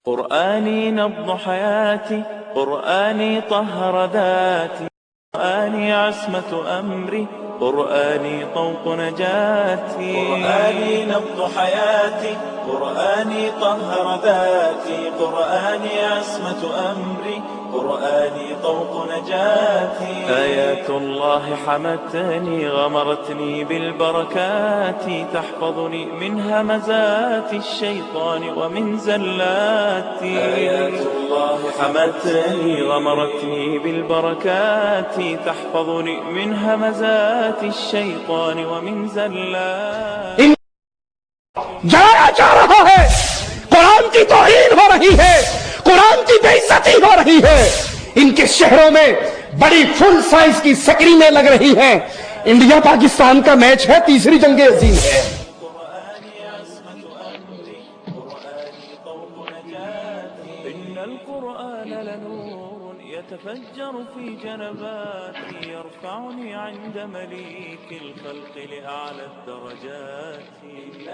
قرآني نبض حياتي، قرآني طهر ذاتي، قرآني عصمة أمري، قرآني طوق نجاتي. قرآني نبض حياتي، قرآني طهر ذاتي، قرآني عصمة أمري، قرآني طوق نجاتي. آيات الله حمتني، غمرتني بالبركات، تحفظني من همزات الشيطان ومن زلاتي. آيات الله حمتني، غمرتني بالبركات، تحفظني من همزات الشيطان ومن زلاتي. جایا جا رہا ہے، قرآن کی توہین ہو رہی ہے، قرآن کی بے عزتی ہو رہی ہے. ان کے شہروں میں بڑی فل سائز کی سکرینیں لگ رہی ہیں. انڈیا پاکستان کا میچ ہے، تیسری جنگ عظیم ہے. يتفجر في جنباتي، يرفعني عند مليك الخلق لأعلى الدرجات.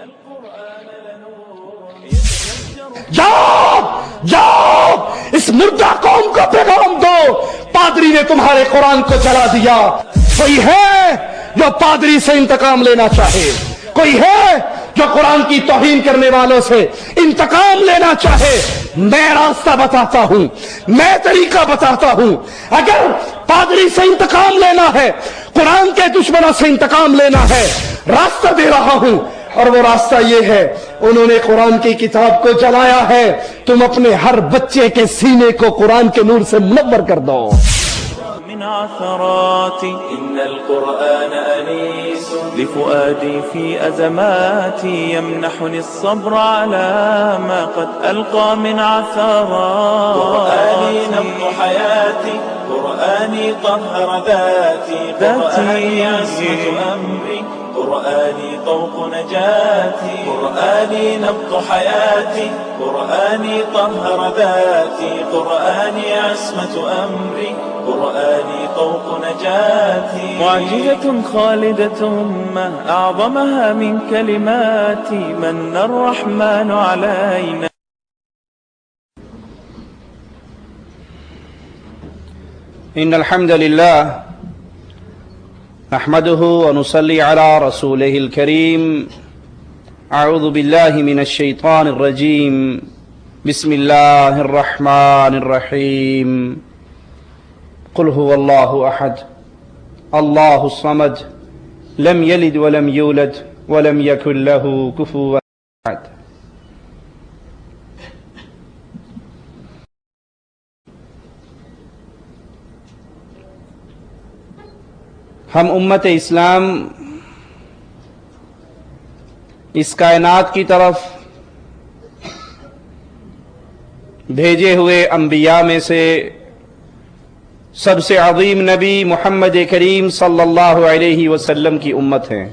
القرآن لنور يتفجر. جاؤ اس مردہ قوم کو پیغام دو، پادری نے تمہارے قرآن کو جلا دیا. کوئی ہے جو پادری سے انتقام لینا چاہے؟ کوئی ہے جو قرآن کی توہین کرنے والوں سے انتقام لینا چاہے؟ میں راستہ بتاتا ہوں، میں طریقہ بتاتا ہوں. اگر پادری سے انتقام لینا ہے، قرآن کے دشمنوں سے انتقام لینا ہے، راستہ دے رہا ہوں. اور وہ راستہ یہ ہے، انہوں نے قرآن کی کتاب کو جلایا ہے. تم اپنے ہر بچے کے سینے کو قرآن کے نور سے منور کر دو. من عثراتي إن القرآن أنيس لفؤادي في أزماتي، يمنحني الصبر على ما قد ألقى من عثرات. قرآني نبض حياتي، قرآني طهر ذاتي، قرآني عصمة أمري، قرآني طوق نجاتي. قرآني نبض حياتي، قرآني طهر ذاتي، قرآني عصمة أمري، قرآني طوق نجاتي. معجزة خالدة ما أعظمها من كلماتي، من الرحمن علينا. إن الحمد لله نحمده ونصلي على رسوله الكريم. أعوذ بالله من الشيطان الرجيم. بسم الله الرحمن الرحيم. قل هو الله أحد الله الصمد لم يلد ولم يولد ولم يكن له كفوا أحد. ہم امت اسلام اس کائنات کی طرف بھیجے ہوئے انبیاء میں سے سب سے عظیم نبی محمد کریم صلی اللہ علیہ وسلم کی امت ہیں.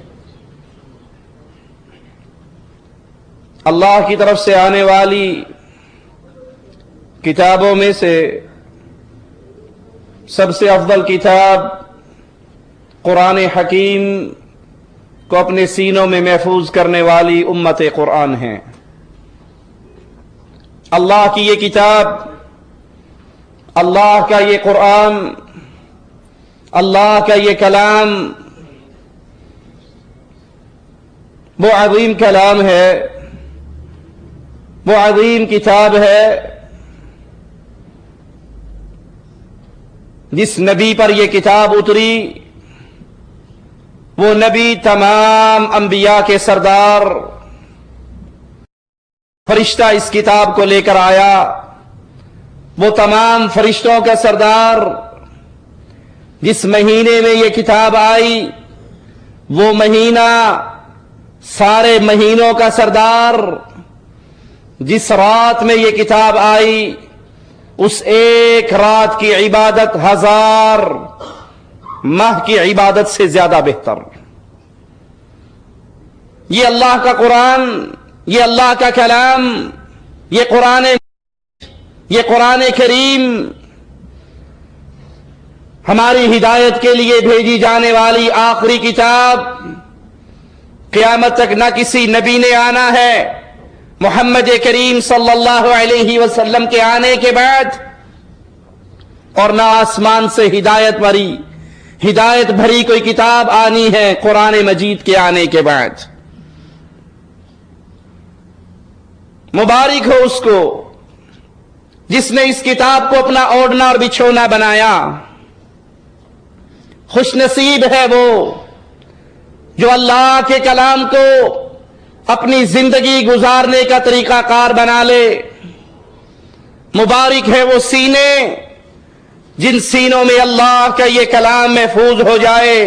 اللہ کی طرف سے آنے والی کتابوں میں سے سب سے افضل کتاب قرآن حکیم کو اپنے سینوں میں محفوظ کرنے والی امت قرآن ہیں. اللہ کی یہ کتاب، اللہ کا یہ قرآن، اللہ کا یہ کلام وہ عظیم کلام ہے، وہ عظیم کتاب ہے جس نبی پر یہ کتاب اتری وہ نبی تمام انبیاء کے سردار، فرشتہ اس کتاب کو لے کر آیا، وہ تمام فرشتوں کا سردار. جس مہینے میں یہ کتاب آئی وہ مہینہ سارے مہینوں کا سردار. جس رات میں یہ کتاب آئی اس ایک رات کی عبادت 1000 ماہ کی عبادت سے زیادہ بہتر. یہ اللہ کا قرآن، یہ اللہ کا کلام، یہ قرآن کریم ہماری ہدایت کے لیے بھیجی جانے والی آخری کتاب. قیامت تک نہ کسی نبی نے آنا ہے محمد کریم صلی اللہ علیہ وسلم کے آنے کے بعد اور نہ آسمان سے ہدایت بھری کوئی کتاب آنی ہے قرآن مجید کے آنے کے بعد۔ مبارک ہو اس کو جس نے اس کتاب کو اپنا اوڑھنا اور بچھونا بنایا، خوش نصیب ہے وہ جو اللہ کے کلام کو اپنی زندگی گزارنے کا طریقہ کار بنا لے۔ مبارک ہے وہ سینے جن سینوں میں اللہ کا یہ کلام محفوظ ہو جائے،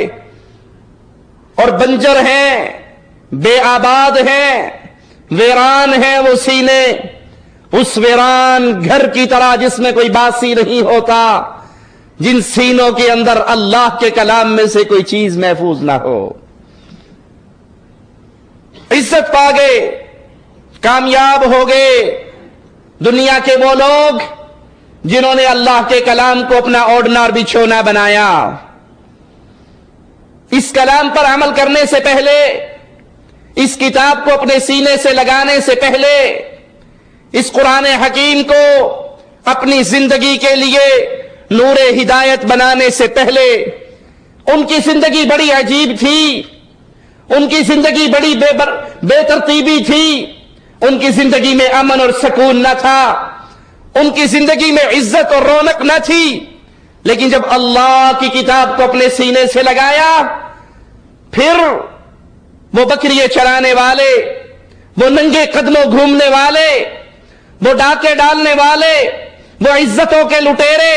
اور بنجر ہیں، بے آباد ہیں، ویران ہیں وہ سینے، اس ویران گھر کی طرح جس میں کوئی باسی نہیں ہوتا، جن سینوں کے اندر اللہ کے کلام میں سے کوئی چیز محفوظ نہ ہو۔ عزت پا گئے، کامیاب ہو گئے دنیا کے وہ لوگ جنہوں نے اللہ کے کلام کو اپنا اوڑھنا اور بچھونا بنایا۔ اس کلام پر عمل کرنے سے پہلے، اس کتاب کو اپنے سینے سے لگانے سے پہلے، اس قرآن حکیم کو اپنی زندگی کے لیے نور ہدایت بنانے سے پہلے ان کی زندگی بڑی عجیب تھی، ان کی زندگی بڑی بے ترتیبی تھی، ان کی زندگی میں امن اور سکون نہ تھا، ان کی زندگی میں عزت اور رونق نہ تھی، لیکن جب اللہ کی کتاب کو اپنے سینے سے لگایا، پھر وہ بکریے چرانے والے، وہ ننگے قدموں گھومنے والے، وہ ڈاکے ڈالنے والے، وہ عزتوں کے لٹیرے،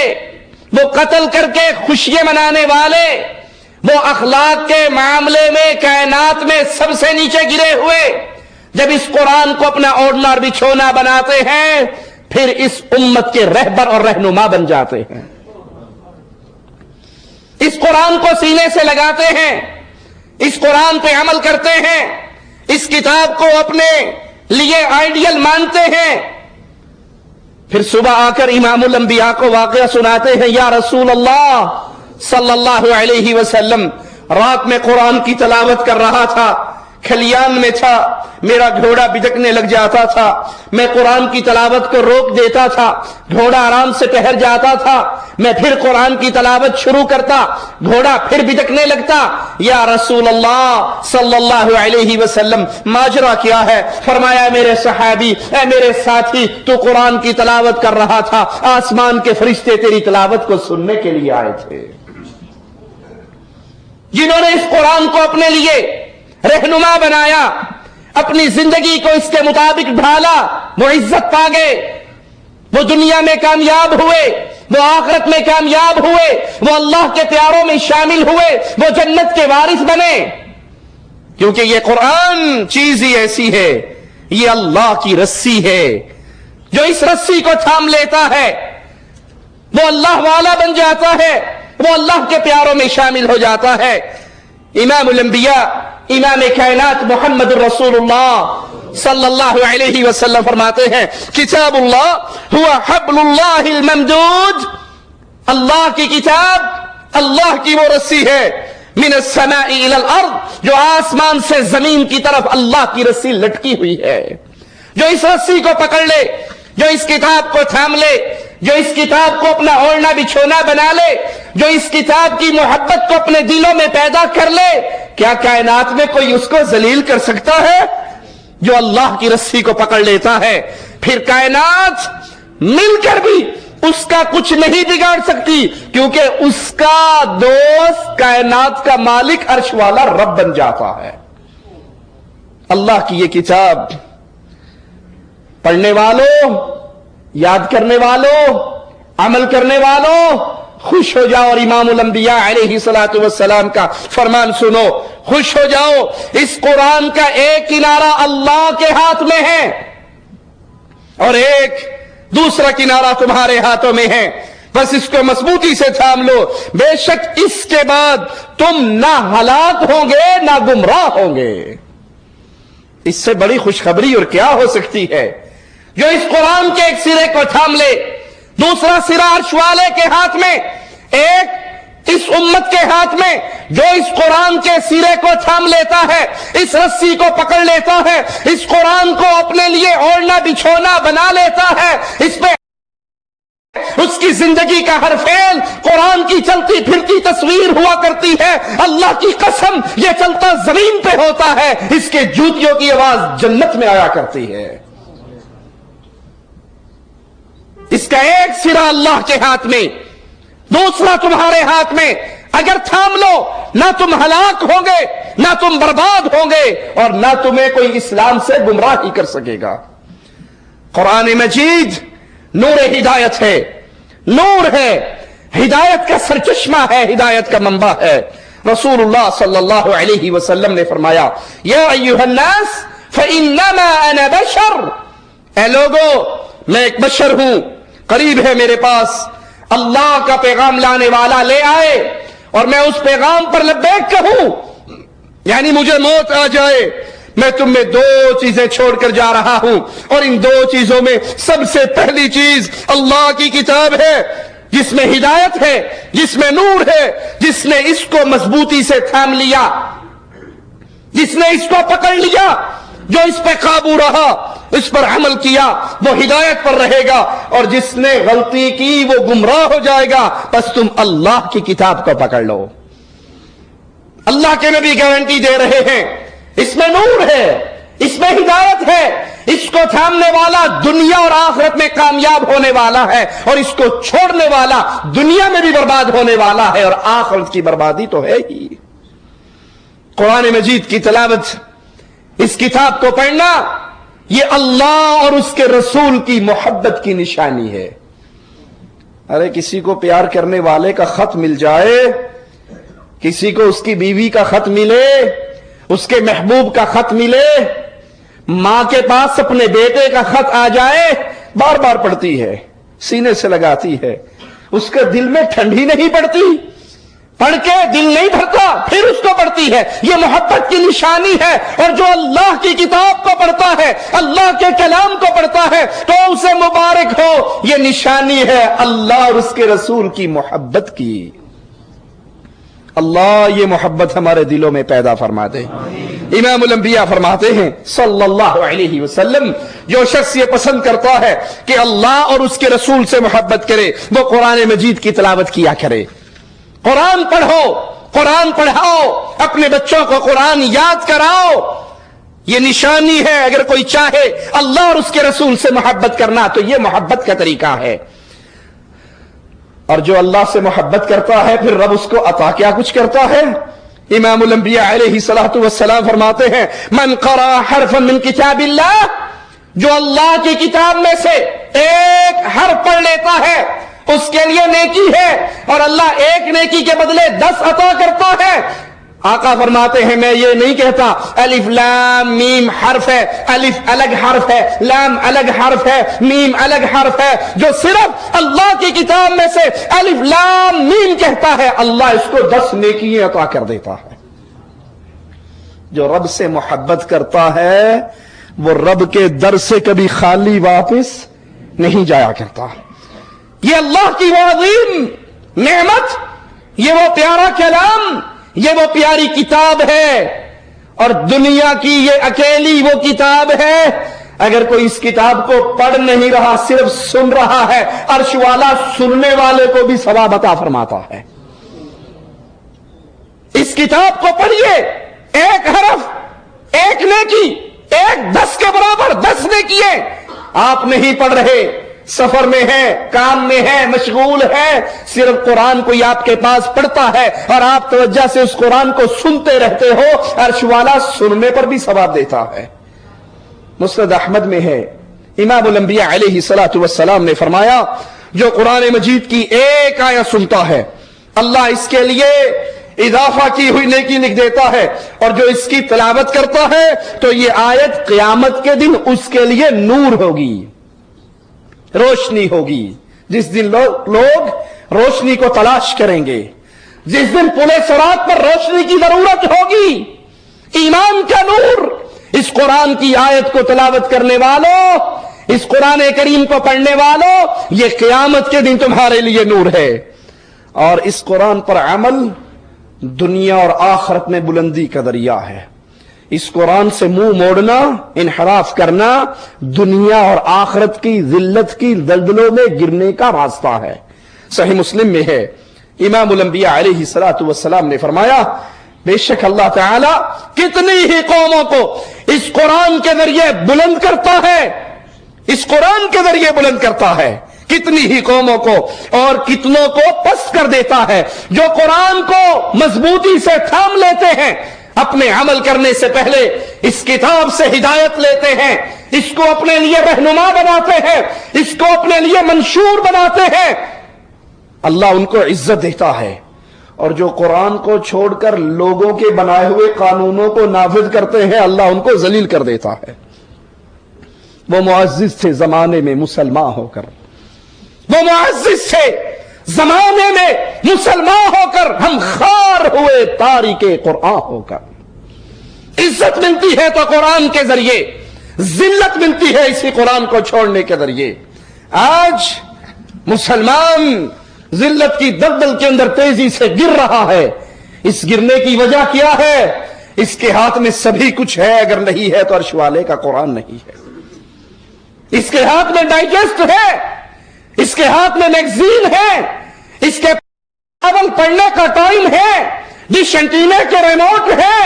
وہ قتل کر کے خوشیاں منانے والے، وہ اخلاق کے معاملے میں کائنات میں سب سے نیچے گرے ہوئے، جب اس قرآن کو اپنا اوڑھنا اور بچھونا بناتے ہیں، پھر اس امت کے رہبر اور رہنما بن جاتے ہیں۔ اس قرآن کو سینے سے لگاتے ہیں، اس قرآن پہ عمل کرتے ہیں، اس کتاب کو اپنے لیے آئیڈیل مانتے ہیں، پھر صبح آ کر امام الانبیاء کو واقعہ سناتے ہیں، یا رسول اللہ صلی اللہ علیہ وسلم، رات میں قرآن کی تلاوت کر رہا تھا، کھلیان میں تھا، میرا گھوڑا بھٹکنے لگ جاتا تھا، میں قرآن کی تلاوت کو روک دیتا تھا، گھوڑا آرام سے ٹہر جاتا تھا، میں پھر قرآن کی تلاوت شروع کرتا، گھوڑا پھر بھٹکنے لگتا، یا رسول اللہ صلی اللہ علیہ وسلم ماجرا کیا ہے؟ فرمایا، میرے صحابی، اے میرے ساتھی، تو قرآن کی تلاوت کر رہا تھا، آسمان کے فرشتے تیری تلاوت کو سننے کے لیے آئے تھے۔ جنہوں نے اس قرآن کو اپنے لیے رہنما بنایا، اپنی زندگی کو اس کے مطابق ڈھالا، وہ عزت پا گئے، وہ دنیا میں کامیاب ہوئے، وہ آخرت میں کامیاب ہوئے، وہ اللہ کے پیاروں میں شامل ہوئے، وہ جنت کے وارث بنے، کیونکہ یہ قرآن چیز ہی ایسی ہے، یہ اللہ کی رسی ہے، جو اس رسی کو تھام لیتا ہے وہ اللہ والا بن جاتا ہے، وہ اللہ کے پیاروں میں شامل ہو جاتا ہے۔ امام الانبیاء، امام کائنات محمد الرسول اللہ صلی اللہ علیہ وسلم فرماتے ہیں، کتاب اللہ ہوا حبل اللہ الممدود، اللہ کی کتاب اللہ کی وہ رسی ہے، من السماء الى الارض، جو آسمان سے زمین کی طرف اللہ کی رسی لٹکی ہوئی ہے، جو اس رسی کو پکڑ لے، جو اس کتاب کو تھام لے، جو اس کتاب کو اپنا اوڑھنا بچھونا بنا لے، جو اس کتاب کی محبت کو اپنے دلوں میں پیدا کر لے، کیا کائنات میں کوئی اس کو ذلیل کر سکتا ہے؟ جو اللہ کی رسی کو پکڑ لیتا ہے، پھر کائنات مل کر بھی اس کا کچھ نہیں بگاڑ سکتی، کیونکہ اس کا دوست کائنات کا مالک عرش والا رب بن جاتا ہے۔ اللہ کی یہ کتاب پڑھنے والوں، یاد کرنے والوں، عمل کرنے والوں خوش ہو جاؤ، اور امام الانبیاء علیہ الصلوۃ والسلام کا فرمان سنو، خوش ہو جاؤ، اس قرآن کا ایک کنارہ اللہ کے ہاتھ میں ہے اور ایک دوسرا کنارہ تمہارے ہاتھوں میں ہے، بس اس کو مضبوطی سے تھام لو، بے شک اس کے بعد تم نہ ہلاک ہوں گے نہ گمراہ ہوں گے۔ اس سے بڑی خوشخبری اور کیا ہو سکتی ہے؟ جو اس قرآن کے ایک سرے کو تھام لے، دوسرا سرا عرش والے کے ہاتھ میں، ایک اس امت کے ہاتھ میں، جو اس قرآن کے سرے کو تھام لیتا ہے، اس رسی کو پکڑ لیتا ہے، اس قرآن کو اپنے لیے اوڑھنا بچھونا بنا لیتا ہے، اس پہ اس کی زندگی کا ہر فعل قرآن کی چلتی پھرتی تصویر ہوا کرتی ہے، اللہ کی قسم یہ چلتا زمین پہ ہوتا ہے، اس کے جوتیوں کی آواز جنت میں آیا کرتی ہے۔ اس کا ایک سرا اللہ کے ہاتھ میں، دوسرا تمہارے ہاتھ میں، اگر تھام لو نہ تم ہلاک ہوں گے، نہ تم برباد ہوں گے، اور نہ تمہیں کوئی اسلام سے گمراہ ہی کر سکے گا۔ قرآن مجید نور ہدایت ہے، نور ہے، ہدایت کا سرچشمہ ہے، ہدایت کا منبع ہے۔ رسول اللہ صلی اللہ علیہ وسلم نے فرمایا، یا ایھا الناس فانما انا بشر، اے لوگو میں ایک بشر ہوں، قریب ہے میرے پاس اللہ کا پیغام لانے والا لے آئے اور میں اس پیغام پر لبیک کہوں، یعنی مجھے موت آ جائے، میں تم میں دو چیزیں چھوڑ کر جا رہا ہوں، اور ان دو چیزوں میں سب سے پہلی چیز اللہ کی کتاب ہے، جس میں ہدایت ہے، جس میں نور ہے، جس نے اس کو مضبوطی سے تھام لیا، جس نے اس کو پکڑ لیا، جو اس پہ قابو رہا، اس پر عمل کیا، وہ ہدایت پر رہے گا، اور جس نے غلطی کی وہ گمراہ ہو جائے گا۔ بس تم اللہ کی کتاب کو پکڑ لو۔ اللہ کے نبی گارنٹی دے رہے ہیں، اس میں نور ہے، اس میں ہدایت ہے، اس کو تھامنے والا دنیا اور آخرت میں کامیاب ہونے والا ہے، اور اس کو چھوڑنے والا دنیا میں بھی برباد ہونے والا ہے، اور آخرت کی بربادی تو ہے ہی۔ قرآن مجید کی تلاوت، اس کتاب کو پڑھنا، یہ اللہ اور اس کے رسول کی محبت کی نشانی ہے۔ ارے کسی کو پیار کرنے والے کا خط مل جائے، کسی کو اس کی بیوی کا خط ملے، اس کے محبوب کا خط ملے، ماں کے پاس اپنے بیٹے کا خط آ جائے، بار بار پڑھتی ہے، سینے سے لگاتی ہے، اس کے دل میں ٹھنڈی نہیں پڑتی، پڑھ کے دل نہیں بھرتا، پھر اس کو پڑھتی ہے، یہ محبت کی نشانی ہے۔ اور جو اللہ کی کتاب کو پڑھتا ہے، اللہ کے کلام کو پڑھتا ہے، تو اسے مبارک ہو، یہ نشانی ہے اللہ اور اس کے رسول کی محبت کی۔ اللہ یہ محبت ہمارے دلوں میں پیدا فرما دے۔ امام الانبیاء فرماتے ہیں صلی اللہ علیہ وسلم، جو شخص یہ پسند کرتا ہے کہ اللہ اور اس کے رسول سے محبت کرے، وہ قرآن مجید کی تلاوت کیا کرے، قرآن پڑھو، قرآن پڑھاؤ، اپنے بچوں کو قرآن یاد کراؤ۔ یہ نشانی ہے، اگر کوئی چاہے اللہ اور اس کے رسول سے محبت کرنا تو یہ محبت کا طریقہ ہے۔ اور جو اللہ سے محبت کرتا ہے پھر رب اس کو عطا کیا کچھ کرتا ہے۔ امام الانبیاء علیہ الصلوۃ والسلام فرماتے ہیں، من قرأ حرفا من کتاب اللہ، جو اللہ کی کتاب میں سے ایک حرف پڑھ لیتا ہے اس کے لیے نیکی ہے، اور اللہ ایک نیکی کے بدلے 10 عطا کرتا ہے۔ آقا فرماتے ہیں، میں یہ نہیں کہتا الف لام میم حرف ہے، الف الگ حرف ہے، لام الگ حرف ہے، میم الگ حرف ہے، جو صرف اللہ کی کتاب میں سے الف لام میم کہتا ہے، اللہ اس کو 10 نیکیاں عطا کر دیتا ہے۔ جو رب سے محبت کرتا ہے وہ رب کے در سے کبھی خالی واپس نہیں جایا کرتا۔ یہ اللہ کی وہ عظیم نعمت، یہ وہ پیارا کلام، یہ وہ پیاری کتاب ہے، اور دنیا کی یہ اکیلی وہ کتاب ہے، اگر کوئی اس کتاب کو پڑھ نہیں رہا، صرف سن رہا ہے، عرش والا سننے والے کو بھی ثواب عطا فرماتا ہے۔ اس کتاب کو پڑھیے، ایک حرف ایک نیکی، ایک 10 کے برابر 10 نیکیے۔ آپ نہیں پڑھ رہے، سفر میں ہے، کام میں ہے، مشغول ہے، صرف قرآن کوئی آپ کے پاس پڑھتا ہے اور آپ توجہ سے اس قرآن کو سنتے رہتے ہو، عرش والا سننے پر بھی ثواب دیتا ہے۔ مسند احمد میں ہے، امام الانبیاء علیہ الصلوۃ والسلام نے فرمایا، جو قرآن مجید کی ایک آیت سنتا ہے اللہ اس کے لیے اضافہ کی ہوئی نیکی لکھ دیتا ہے، اور جو اس کی تلاوت کرتا ہے تو یہ آیت قیامت کے دن اس کے لیے نور ہوگی، روشنی ہوگی۔ جس دن لوگ روشنی کو تلاش کریں گے، جس دن پلے صراط پر روشنی کی ضرورت ہوگی، ایمان کا نور اس قرآن کی آیت کو تلاوت کرنے والوں، اس قرآن کریم کو پڑھنے والوں، یہ قیامت کے دن تمہارے لیے نور ہے۔ اور اس قرآن پر عمل دنیا اور آخرت میں بلندی کا ذریعہ ہے. اس قرآن سے منہ موڑنا، انحراف کرنا، دنیا اور آخرت کی ذلت کی دلدلوں میں گرنے کا راستہ ہے. صحیح مسلم میں ہے، امام الانبیاء علیہ الصلوۃ والسلام نے فرمایا بے شک اللہ تعالی کتنی ہی قوموں کو اس قرآن کے ذریعے بلند کرتا ہے، اس قرآن کے ذریعے بلند کرتا ہے، کتنی ہی قوموں کو اور کتنوں کو پست کر دیتا ہے. جو قرآن کو مضبوطی سے تھام لیتے ہیں، اپنے عمل کرنے سے پہلے اس کتاب سے ہدایت لیتے ہیں، اس کو اپنے لیے رہنما بناتے ہیں، اس کو اپنے لیے منشور بناتے ہیں، اللہ ان کو عزت دیتا ہے. اور جو قرآن کو چھوڑ کر لوگوں کے بنائے ہوئے قانونوں کو نافذ کرتے ہیں، اللہ ان کو ذلیل کر دیتا ہے. وہ معزز تھے زمانے میں مسلمان ہو کر، وہ معزز تھے زمانے میں مسلمان ہو کر، ہم خار ہوئے تاریک قرآن ہو کر. عزت ملتی ہے تو قرآن کے ذریعے، ذلت ملتی ہے اسی قرآن کو چھوڑنے کے ذریعے. آج مسلمان ذلت کی دلدل کے اندر تیزی سے گر رہا ہے. اس گرنے کی وجہ کیا ہے؟ اس کے ہاتھ میں سبھی کچھ ہے، اگر نہیں ہے تو عرش والے کا قرآن نہیں ہے. اس کے ہاتھ میں ڈائجسٹ ہے، اس کے ہاتھ میں میگزین ہے، اس کے ناول پڑھنے کا ٹائم ہے، ڈش اینٹینا کے ریموٹ ہے،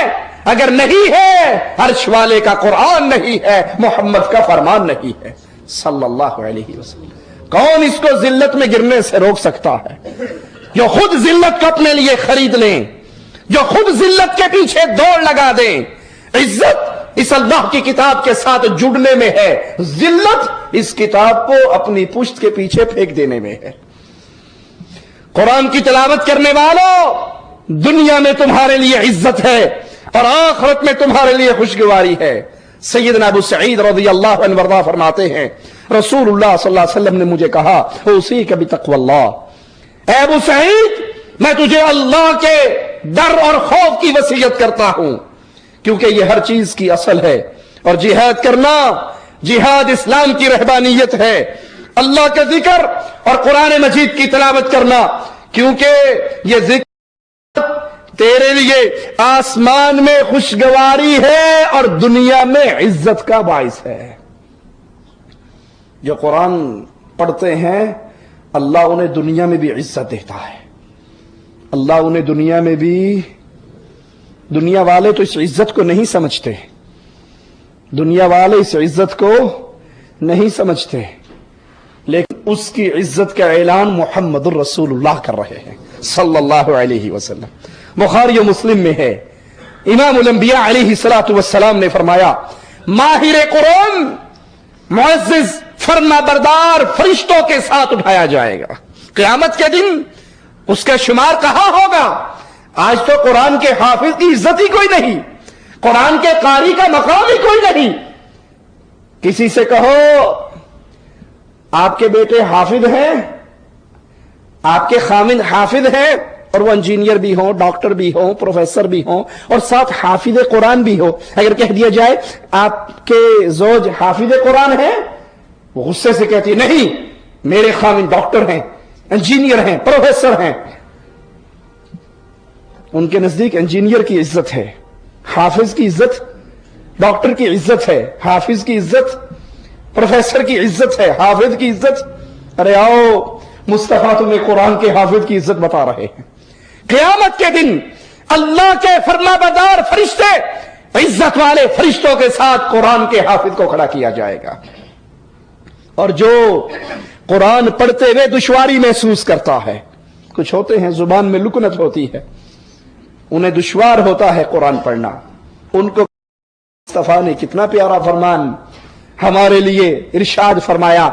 اگر نہیں ہے عرش والے کا قرآن نہیں ہے، محمد کا فرمان نہیں ہے صلی اللہ علیہ وسلم. کون اس کو ذلت میں گرنے سے روک سکتا ہے؟ جو خود ذلت کو اپنے لیے خرید لیں، جو خود ذلت کے پیچھے دوڑ لگا دیں. عزت اس اللہ کی کتاب کے ساتھ جڑنے میں ہے، ذلت اس کتاب کو اپنی پشت کے پیچھے پھینک دینے میں ہے. قرآن کی تلاوت کرنے والوں، دنیا میں تمہارے لیے عزت ہے اور آخرت میں تمہارے لیے خوشگواری ہے. سیدنا ابو سعید رضی اللہ عنہ وارضاہ فرماتے ہیں رسول اللہ صلی اللہ علیہ وسلم نے مجھے کہا اوصیک بتقوی اللہ، اے ابو سعید میں تجھے اللہ کے ڈر اور خوف کی وصیت کرتا ہوں، کیونکہ یہ ہر چیز کی اصل ہے. اور جہاد کرنا، جہاد اسلام کی رہبانیت ہے. اللہ کا ذکر اور قرآن مجید کی تلاوت کرنا، کیونکہ یہ ذکر تیرے لیے آسمان میں خوشگواری ہے اور دنیا میں عزت کا باعث ہے. جو قرآن پڑھتے ہیں اللہ انہیں دنیا میں بھی عزت دیتا ہے. اللہ انہیں دنیا میں بھی، دنیا والے تو اس عزت کو نہیں سمجھتے، دنیا والے اس عزت کو نہیں سمجھتے، لیکن اس کی عزت کا اعلان محمد الرسول اللہ کر رہے ہیں صلی اللہ علیہ وسلم. بخاری و مسلم میں ہے، امام الانبیاء علیہ الصلوۃ والسلام نے فرمایا ماہر قرآن معزز فرما بردار فرشتوں کے ساتھ اٹھایا جائے گا قیامت کے دن. اس کا شمار کہاں ہوگا؟ آج تو قرآن کے حافظ کی عزت ہی کوئی نہیں، قرآن کے قاری کا مقام ہی کوئی نہیں. کسی سے کہو آپ کے بیٹے حافظ ہیں، آپ کے خامند حافظ ہیں، اور وہ انجینئر بھی ہوں، ڈاکٹر بھی ہوں، پروفیسر بھی ہوں، اور ساتھ حافظ قرآن بھی ہو، اگر کہہ دیا جائے آپ کے زوج حافظ قرآن ہیں، وہ غصے سے کہتی نہیں میرے خامند ڈاکٹر ہیں، انجینئر ہیں، پروفیسر ہیں. ان کے نزدیک انجینئر کی عزت ہے، حافظ کی عزت، ڈاکٹر کی عزت ہے، حافظ کی عزت، پروفیسر کی عزت ہے، حافظ کی عزت. ارے آؤ مصطفیٰ تمہیں قرآن کے حافظ کی عزت بتا رہے ہیں. قیامت کے دن اللہ کے فرما بردار فرشتے عزت والے فرشتوں کے ساتھ قرآن کے حافظ کو کھڑا کیا جائے گا. اور جو قرآن پڑھتے ہوئے دشواری محسوس کرتا ہے، کچھ ہوتے ہیں زبان میں لکنت ہوتی ہے، انہیں دشوار ہوتا ہے قرآن پڑھنا، ان کو مصطفیٰ نے کتنا پیارا فرمان ہمارے لیے ارشاد فرمایا،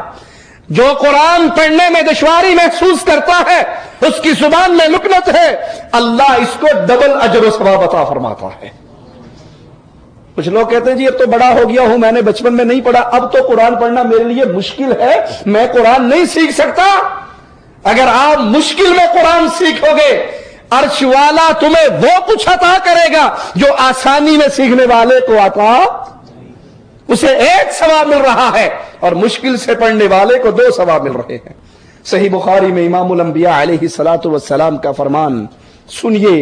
جو قرآن پڑھنے میں دشواری محسوس کرتا ہے، اس کی زبان میں لکنت ہے، اللہ اس کو ڈبل اجر و ثواب عطا فرماتا ہے. کچھ لوگ کہتے ہیں جی اب تو بڑا ہو گیا ہوں، میں نے بچپن میں نہیں پڑھا، اب تو قرآن پڑھنا میرے لیے مشکل ہے، میں قرآن نہیں سیکھ سکتا. اگر آپ مشکل میں قرآن سیکھو گے، عرش والا تمہیں وہ کچھ عطا کرے گا جو آسانی میں سیکھنے والے کو عطا، اسے ایک ثواب مل رہا ہے اور مشکل سے پڑھنے والے کو 2 ثواب مل رہے ہیں. صحیح بخاری میں امام الانبیاء علیہ الصلوۃ والسلام کا فرمان سنیے،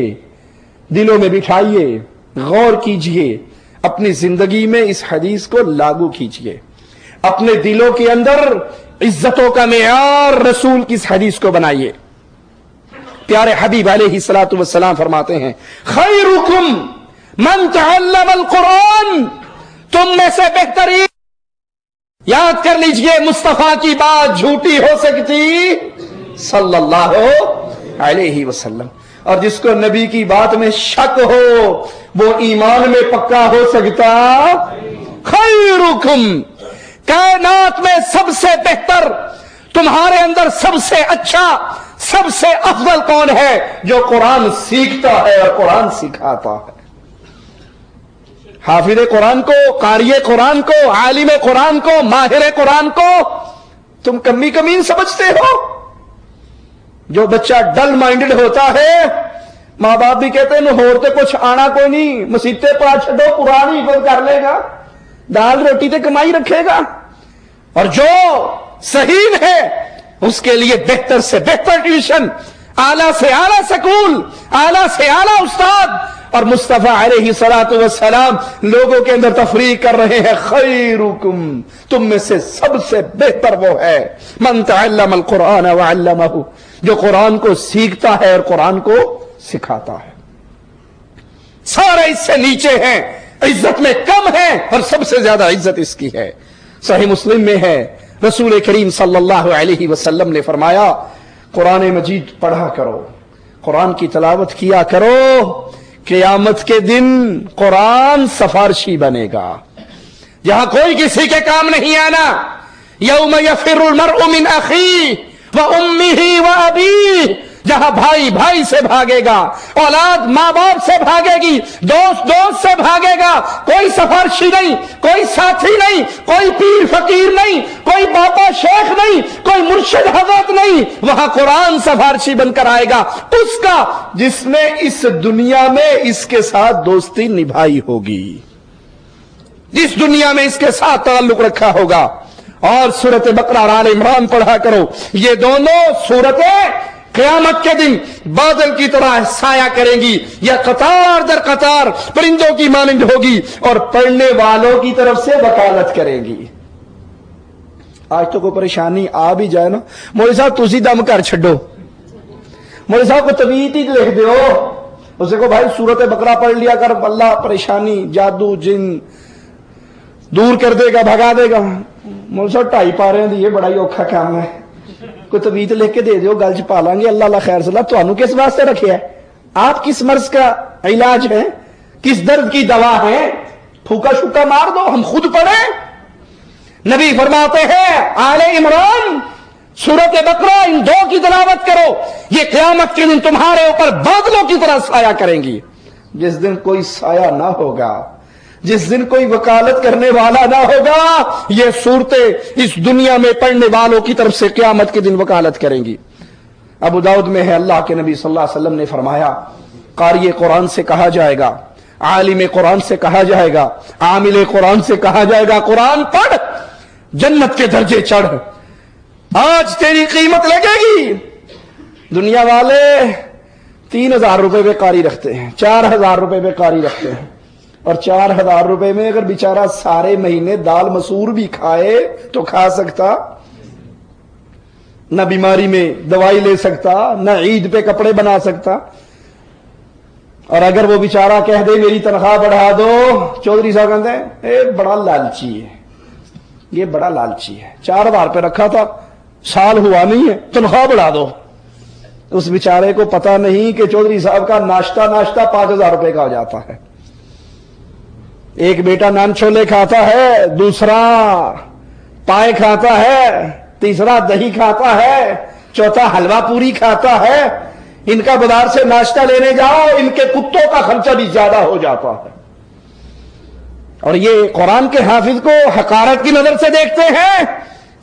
دلوں میں بٹھائیے, غور کیجئے, اپنی زندگی میں اس حدیث کو لاگو کیجئے, اپنے دلوں کے اندر عزتوں کا معیار رسول کی اس حدیث کو بنائیے. پیارے حبیب علیہ الصلوۃ والسلام فرماتے ہیں خیرکم من تعلم القرآن, تم میں سے بہترین, یاد کر لیجئے مصطفیٰ کی بات جھوٹی ہو سکتی صلی اللہ علیہ وسلم, اور جس کو نبی کی بات میں شک ہو وہ ایمان میں پکا ہو سکتا. خیرکم, کائنات میں سب سے بہتر, تمہارے اندر سب سے اچھا, سب سے افضل کون ہے؟ جو قرآن سیکھتا ہے اور قرآن سکھاتا ہے. حافظ قرآن کو, قاری قرآن کو, عالم قرآن کو, ماہر قرآن کو تم کمی کمین سمجھتے ہو. جو بچہ ڈل مائنڈڈ ہوتا ہے, ماں باپ بھی کہتے ہیں ہور تے کچھ آنا کوئی نہیں, مسیتے پا چھڈو, قرآن ہی حفظ کر لے گا, دال روٹی تے کمائی رکھے گا. اور جو صحیح ہے اس کے لیے بہتر سے بہتر ٹیوشن, اعلیٰ سے اعلیٰ سکول, اعلیٰ سے اعلیٰ استاد, اور مصطفیٰ علیہ الصلوۃ والسلام لوگوں کے اندر تفریح کر رہے ہیں خیرکم, تم میں سے سب سے بہتر وہ ہے من تعلم القرآن وعلمہ, جو قرآن کو سیکھتا ہے اور قرآن کو سکھاتا ہے. سارے اس سے نیچے ہیں, عزت میں کم ہیں, اور سب سے زیادہ عزت اس کی ہے. صحیح مسلم میں ہے, رسول کریم صلی اللہ علیہ وسلم نے فرمایا قرآن مجید پڑھا کرو, قرآن کی تلاوت کیا کرو, قیامت کے دن قرآن سفارشی بنے گا. جہاں کوئی کسی کے کام نہیں آنا, یوم یفر المرء من اخیہ وامہ وابیہ, جہاں بھائی بھائی سے بھاگے گا, اولاد ماں باپ سے بھاگے گی, دوست دوست سے بھاگے گا, کوئی سفارشی نہیں, کوئی ساتھی نہیں, کوئی پیر فقیر نہیں, کوئی بابا شیخ نہیں, کوئی مرشد حضرت نہیں, وہاں قرآن سفارشی بن کر آئے گا اس کا جس نے اس دنیا میں اس کے ساتھ دوستی نبھائی ہوگی, جس دنیا میں اس کے ساتھ تعلق رکھا ہوگا. اور سورۃ بقرہ اور آل عمران پڑھا کرو, یہ دونوں سورتیں قیامت کے دن بادل کی طرح سایہ کریں گی, یا قطار در قطار پرندوں کی مانند ہوگی, اور پڑھنے والوں کی طرف سے وکالت کریں گی. آج تو کوئی پریشانی آ بھی جائے نا, مولوی صاحب تسی دم کر چھڈو, مولوی صاحب کو طویل ہی لکھ دیو, اسے کو بھائی سورت بقرہ پڑھ لیا کر, اللہ پریشانی جادو جن دور کر دے گا, بھگا دے گا. مولوی صاحب 2.5 پارے دی یہ بڑا ہی اوکھا کام ہے, کوئی طبیعت لکھ کے دے دیو, گل چ پا لیں گے, اللہ اللہ خیر صلاح. تھانوں کس واسطے رکھے ہے؟ آپ کس مرض کا علاج ہے, کس درد کی دوا ہے؟ پھوکا شوکا مار دو, ہم خود پڑھیں. نبی فرماتے ہیں آل عمران, سورت بقرہ, ان 2 کی تلاوت کرو, یہ قیامت کے دن تمہارے اوپر بادلوں کی طرح سایہ کریں گی. جس دن کوئی سایہ نہ ہوگا, جس دن کوئی وکالت کرنے والا نہ ہوگا, یہ صورتیں اس دنیا میں پڑھنے والوں کی طرف سے قیامت کے دن وکالت کریں گی. ابو داؤد میں ہے, اللہ کے نبی صلی اللہ علیہ وسلم نے فرمایا قاری قرآن سے کہا جائے گا, عالم قرآن سے کہا جائے گا, عامل قرآن سے کہا جائے گا قرآن پڑھ, جنت کے درجے چڑھ, آج تیری قیمت لگے گی. دنیا والے 3000 روپے پہ قاری رکھتے ہیں, 4000 روپے پہ قاری رکھتے ہیں, اور 4000 روپے میں اگر بیچارہ سارے مہینے دال مسور بھی کھائے تو کھا سکتا, نہ بیماری میں دوائی لے سکتا, نہ عید پہ کپڑے بنا سکتا. اور اگر وہ بیچارہ کہہ دے میری تنخواہ بڑھا دو, چودھری صاحب کہتے ہیں اے بڑا لالچی ہے, یہ بڑا لالچی ہے, 4000 پہ رکھا تھا, سال ہوا نہیں ہے, تنخواہ بڑھا دو. اس بیچارے کو پتا نہیں کہ چودھری صاحب کا ناشتہ 5000 روپے کا ہو جاتا ہے. ایک بیٹا نان چھولے کھاتا ہے, دوسرا پائے کھاتا ہے, تیسرا دہی کھاتا ہے, چوتھا حلوہ پوری کھاتا ہے. ان کا بازار سے ناشتہ لینے جاؤ, ان کے کتوں کا خرچہ بھی زیادہ ہو جاتا ہے. اور یہ قرآن کے حافظ کو حقارت کی نظر سے دیکھتے ہیں.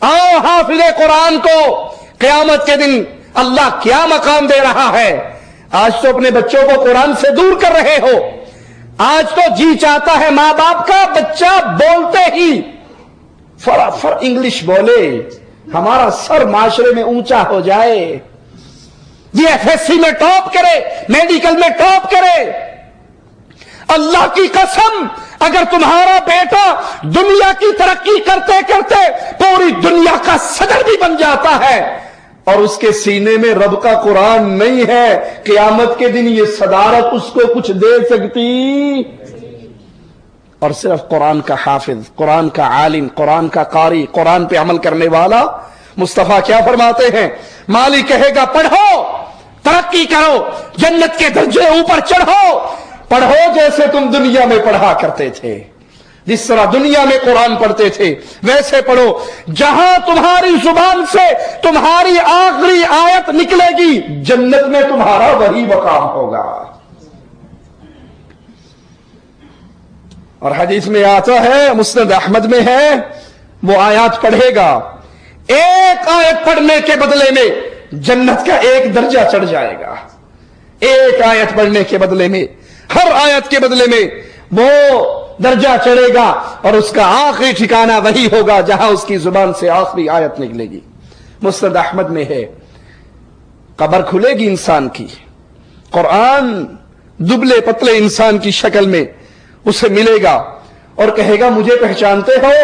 آؤ حافظ قرآن کو قیامت کے دن اللہ کیا مقام دے رہا ہے. آج تو اپنے بچوں کو قرآن سے دور کر رہے ہو. آج تو جی چاہتا ہے ماں باپ کا بچہ بولتے ہی فر انگلش بولے, ہمارا سر معاشرے میں اونچا ہو جائے, یہ FSC میں ٹاپ کرے, میڈیکل میں ٹاپ کرے. اللہ کی قسم اگر تمہارا بیٹا دنیا کی ترقی کرتے کرتے پوری دنیا کا صدر بھی بن جاتا ہے اور اس کے سینے میں رب کا قرآن نہیں ہے، قیامت کے دن یہ صدارت اس کو کچھ دے سکتی؟ اور صرف قرآن کا حافظ، قرآن کا عالم، قرآن کا قاری، قرآن پہ عمل کرنے والا۔ مصطفیٰ کیا فرماتے ہیں؟ مالی کہے گا پڑھو، ترقی کرو، جنت کے درجے اوپر چڑھو، پڑھو جیسے تم دنیا میں پڑھا کرتے تھے، جس طرح دنیا میں قرآن پڑھتے تھے ویسے پڑھو، جہاں تمہاری زبان سے تمہاری آخری آیت نکلے گی جنت میں تمہارا وہی مقام ہوگا۔ اور حدیث میں آتا ہے، مسند احمد میں ہے، وہ آیات پڑھے گا، ایک آیت پڑھنے کے بدلے میں جنت کا ایک درجہ چڑھ جائے گا، ایک آیت پڑھنے کے بدلے میں، ہر آیت کے بدلے میں وہ درجہ چڑھے گا اور اس کا آخری ٹھکانہ وہی ہوگا جہاں اس کی زبان سے آخری آیت نکلے گی۔ مسند احمد میں ہے، قبر کھلے گی انسان کی، قرآن دبلے پتلے انسان کی شکل میں اسے ملے گا اور کہے گا مجھے پہچانتے ہو؟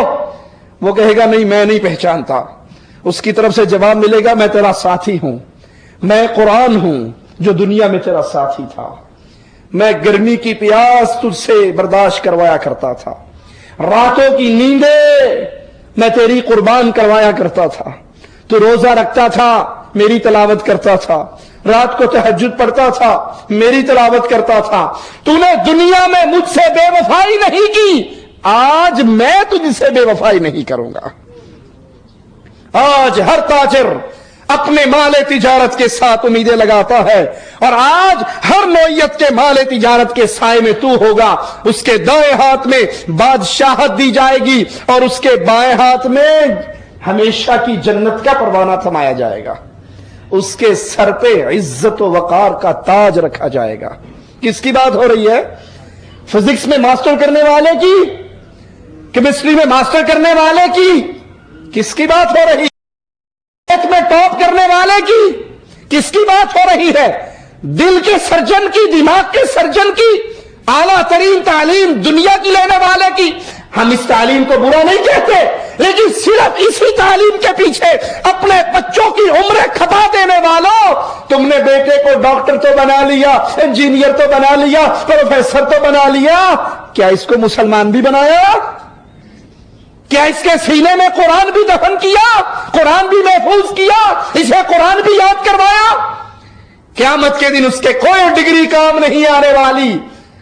وہ کہے گا نہیں میں نہیں پہچانتا۔ اس کی طرف سے جواب ملے گا میں تیرا ساتھی ہوں، میں قرآن ہوں جو دنیا میں تیرا ساتھی تھا، میں گرمی کی پیاس تجھ سے برداشت کروایا کرتا تھا، راتوں کی نیندیں میں تیری قربان کروایا کرتا تھا، تو روزہ رکھتا تھا میری تلاوت کرتا تھا، رات کو تہجد پڑھتا تھا میری تلاوت کرتا تھا، تو نے دنیا میں مجھ سے بے وفائی نہیں کی، آج میں تجھ سے بے وفائی نہیں کروں گا۔ آج ہر تاجر اپنے مال تجارت کے ساتھ امیدیں لگاتا ہے اور آج ہر نوعیت کے مال تجارت کے سائے میں تو ہوگا، اس کے دائیں ہاتھ میں بادشاہت دی جائے گی اور اس کے بائیں ہاتھ میں ہمیشہ کی جنت کا پروانہ تھمایا جائے گا، اس کے سر پہ عزت و وقار کا تاج رکھا جائے گا۔ کس کی بات ہو رہی ہے؟ فزکس میں ماسٹر کرنے والے کی؟ کیمسٹری میں ماسٹر کرنے والے کی؟ کس کی بات ہو رہی ہے؟ میں ٹاپ کرنے والے کی؟ کس کی بات ہو رہی ہے؟ دل کے سرجن کی، دماغ کے سرجن کی، اعلیٰ ترین تعلیم دنیا کی لینے والے کی۔ ہم اس تعلیم کو برا نہیں کہتے، لیکن صرف اسی تعلیم کے پیچھے اپنے بچوں کی عمریں کھپا دینے والوں، تم نے بیٹے کو ڈاکٹر تو بنا لیا، انجینئر تو بنا لیا، پروفیسر تو بنا لیا، کیا اس کو مسلمان بھی بنایا؟ کیا اس کے سینے میں قرآن بھی دفن کیا، قرآن بھی محفوظ کیا، اسے قرآن بھی یاد کروایا؟ قیامت کے دن اس کے کوئی ڈگری کام نہیں آنے والی،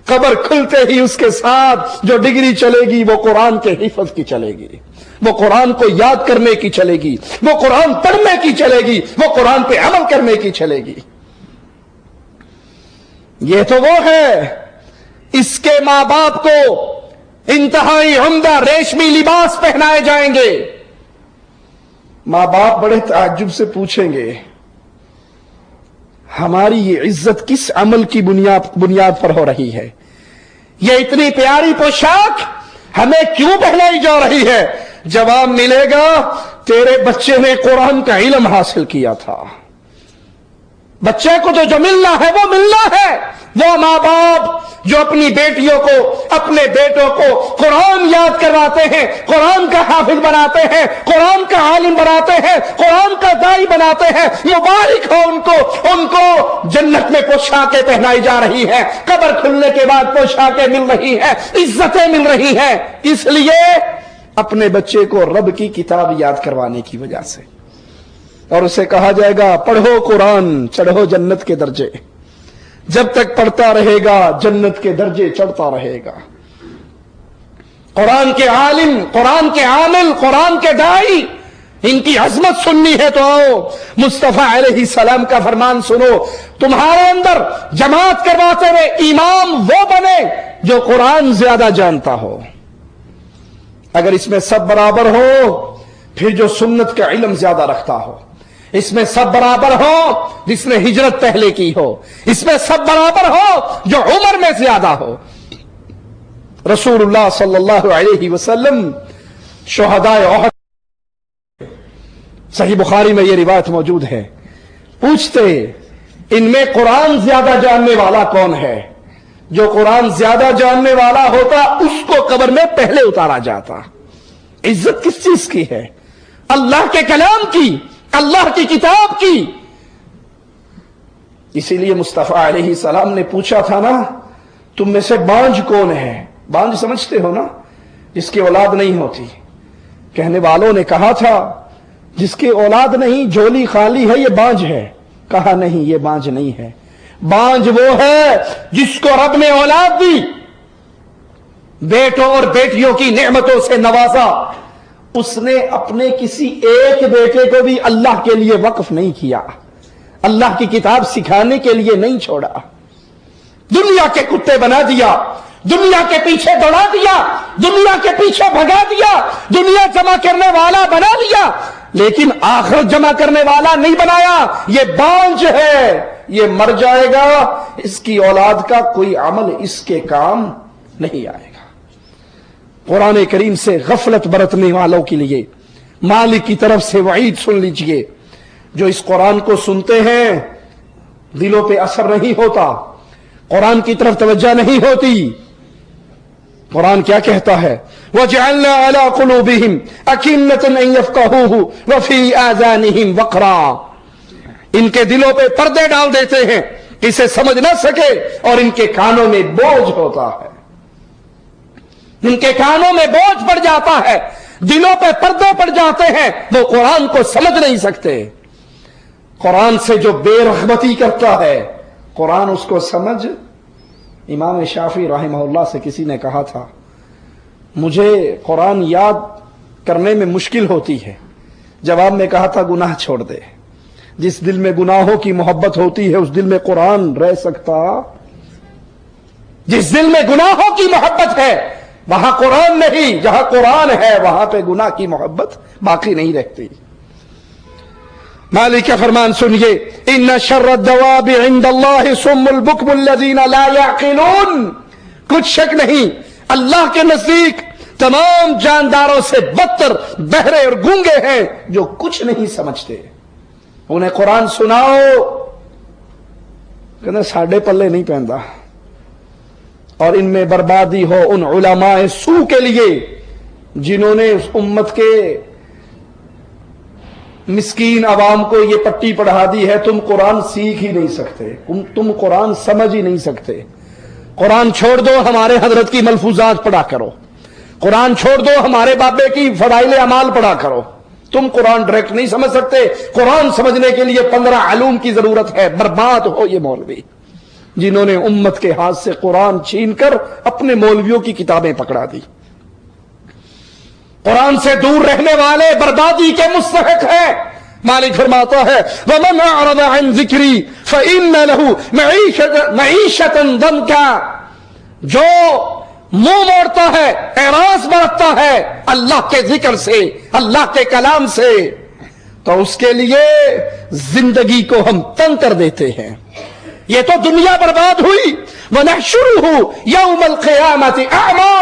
قبر کھلتے ہی اس کے ساتھ جو ڈگری چلے گی وہ قرآن کے حفظ کی چلے گی، وہ قرآن کو یاد کرنے کی چلے گی، وہ قرآن پڑھنے کی چلے گی، وہ قرآن پہ عمل کرنے کی چلے گی۔ یہ تو وہ ہے، اس کے ماں باپ کو انتہائی عمدہ ریشمی لباس پہنائے جائیں گے۔ ماں باپ بڑے تعجب سے پوچھیں گے ہماری یہ عزت کس عمل کی بنیاد پر ہو رہی ہے؟ یہ اتنی پیاری پوشاک ہمیں کیوں پہنائی جا رہی ہے؟ جواب ملے گا تیرے بچے نے قرآن کا علم حاصل کیا تھا۔ بچے کو تو جو ملنا ہے وہ ملنا ہے۔ وہ ماں باپ جو اپنی بیٹیوں کو، اپنے بیٹوں کو قرآن یاد کرواتے ہیں، قرآن کا حافظ بناتے ہیں، قرآن کا عالم بناتے ہیں، قرآن کا داعی بناتے ہیں، مبارک ہو ان کو جنت میں پوشاکیں پہنائی جا رہی ہیں، قبر کھلنے کے بعد پوشاکیں مل رہی ہیں، عزتیں مل رہی ہیں، اس لیے اپنے بچے کو رب کی کتاب یاد کروانے کی وجہ سے۔ اور اسے کہا جائے گا پڑھو قرآن، چڑھو جنت کے درجے، جب تک پڑھتا رہے گا جنت کے درجے چڑھتا رہے گا۔ قرآن کے عالم، قرآن کے عامل، قرآن کے داعی، ان کی عظمت سننی ہے تو آؤ مصطفیٰ علیہ السلام کا فرمان سنو، تمہارے اندر جماعت کرواتے ہوئے امام وہ بنے جو قرآن زیادہ جانتا ہو۔ اگر اس میں سب برابر ہو پھر جو سنت کا علم زیادہ رکھتا ہو، اس میں سب برابر ہو جس نے ہجرت پہلے کی ہو، اس میں سب برابر ہو جو عمر میں زیادہ ہو۔ رسول اللہ صلی اللہ علیہ وسلم شہدائے احد، صحیح بخاری میں یہ روایت موجود ہے، پوچھتے ان میں قرآن زیادہ جاننے والا کون ہے؟ جو قرآن زیادہ جاننے والا ہوتا اس کو قبر میں پہلے اتارا جاتا. عزت کس چیز کی ہے؟ اللہ کے کلام کی، اللہ کی کتاب کی. اسی لیے مصطفیٰ علیہ السلام نے پوچھا تھا نا، تم میں سے بانج کون ہے؟ بانج سمجھتے ہو نا، جس کی اولاد نہیں ہوتی. کہنے والوں نے کہا تھا جس کی اولاد نہیں، جھولی خالی ہے، یہ بانج ہے. کہا نہیں، یہ بانج نہیں ہے. بانج وہ ہے جس کو رب نے اولاد دی، بیٹوں اور بیٹیوں کی نعمتوں سے نوازا، اس نے اپنے کسی ایک بیٹے کو بھی اللہ کے لیے وقف نہیں کیا، اللہ کی کتاب سکھانے کے لیے نہیں چھوڑا. دنیا کے کتے بنا دیا، دنیا کے پیچھے دوڑا دیا، دنیا کے پیچھے بھگا دیا، دنیا جمع کرنے والا بنا لیا، لیکن آخرت جمع کرنے والا نہیں بنایا. یہ بانج ہے، یہ مر جائے گا، اس کی اولاد کا کوئی عمل اس کے کام نہیں آئے گا. قرآن کریم سے غفلت برتنے والوں کے لیے مالک کی طرف سے وعید سن لیجئے. جو اس قرآن کو سنتے ہیں دلوں پہ اثر نہیں ہوتا، قرآن کی طرف توجہ نہیں ہوتی. قرآن کیا کہتا ہے؟ وَجَعَلْنَا عَلَىٰ قُلُوبِهِمْ أَكِنَّةً أَن يَفْقَهُوهُ وَفِي آذَانِهِمْ وَقْرًا. ان کے دلوں پہ پردے ڈال دیتے ہیں کہ اسے سمجھ نہ سکے، اور ان کے کانوں میں بوجھ ہوتا ہے، ان کے کانوں میں بوجھ پڑ جاتا ہے، دلوں پہ پردے پڑ جاتے ہیں، وہ قرآن کو سمجھ نہیں سکتے. قرآن سے جو بے رغبتی کرتا ہے قرآن اس کو سمجھ. امام شافعی رحمہ اللہ سے کسی نے کہا تھا مجھے قرآن یاد کرنے میں مشکل ہوتی ہے. جواب میں کہا تھا گناہ چھوڑ دے. جس دل میں گناہوں کی محبت ہوتی ہے اس دل میں قرآن رہ سکتا؟ جس دل میں گناہوں کی محبت ہے وہاں قرآن نہیں، جہاں قرآن ہے وہاں پہ گناہ کی محبت باقی نہیں رہتی. مالک کا فرمان سنیے، ان شر الدواب عند اللہ صم البکم الذین لا یعقلون. کچھ شک نہیں اللہ کے نزدیک تمام جانداروں سے بدتر بہرے اور گونگے ہیں جو کچھ نہیں سمجھتے. انہیں قرآن سناؤ، کہتے ساڈے پلے نہیں پہنتا. اور ان میں بربادی ہو ان علماء سو کے لیے جنہوں نے اس امت کے مسکین عوام کو یہ پٹی پڑھا دی ہے تم قرآن سیکھ ہی نہیں سکتے، تم قرآن سمجھ ہی نہیں سکتے. قرآن چھوڑ دو، ہمارے حضرت کی ملفوظات پڑھا کرو. قرآن چھوڑ دو، ہمارے بابے کی فضائل اعمال پڑھا کرو. تم قرآن ڈائریکٹ نہیں سمجھ سکتے. قرآن سمجھنے کے لیے 15 علوم کی ضرورت ہے. برباد ہو یہ مولوی جنہوں نے امت کے ہاتھ سے قرآن چھین کر اپنے مولویوں کی کتابیں پکڑا دی. قرآن سے دور رہنے والے بربادی کے مستحق ہیں. مالک فرماتا ہے وَمَنْ أَعْرَضَ عَنْ ذِكْرِي فَإِنَّ لَهُ مَعِيشَةً ضَنْكًا. جو منہ موڑتا ہے، اعراض برتتا ہے اللہ کے ذکر سے، اللہ کے کلام سے، تو اس کے لیے زندگی کو ہم تنگ کر دیتے ہیں. یہ تو دنیا برباد ہوئی. وَنَحْشُرُهُ يَوْمَ الْقِيَامَةِ أَعْمَى.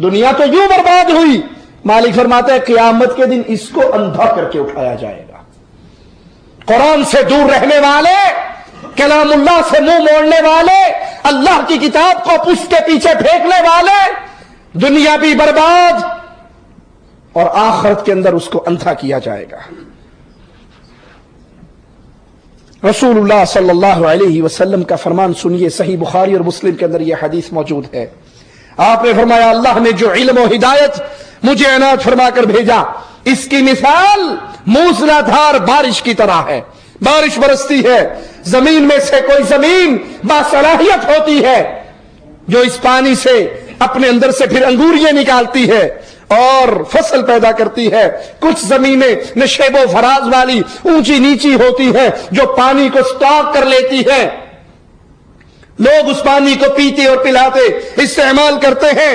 دنیا تو یوں برباد ہوئی. مالک فرماتا ہے قیامت کے دن اس کو اندھا کر کے اٹھایا جائے گا. قرآن سے دور رہنے والے، کلام اللہ سے منہ موڑنے والے، اللہ کی کتاب کو پشت کے پیچھے پھینکنے والے، دنیا بھی برباد اور آخرت کے اندر اس کو اندھا کیا جائے گا. رسول اللہ صلی اللہ علیہ وسلم کا فرمان سنیے، صحیح بخاری اور مسلم کے اندر یہ حدیث موجود ہے. آپ نے فرمایا اللہ نے جو علم و ہدایت مجھے عنایت فرما کر بھیجا اس کی مثال موسلا دھار بارش کی طرح ہے. بارش برستی ہے، زمین میں سے کوئی زمین باصلاحیت ہوتی ہے جو اس پانی سے اپنے اندر سے پھر انگوریاں نکالتی ہے اور فصل پیدا کرتی ہے. کچھ زمینیں نشیب و فراز والی اونچی نیچی ہوتی ہیں جو پانی کو سٹاک کر لیتی ہیں. لوگ اس پانی کو پیتے اور پلاتے استعمال کرتے ہیں.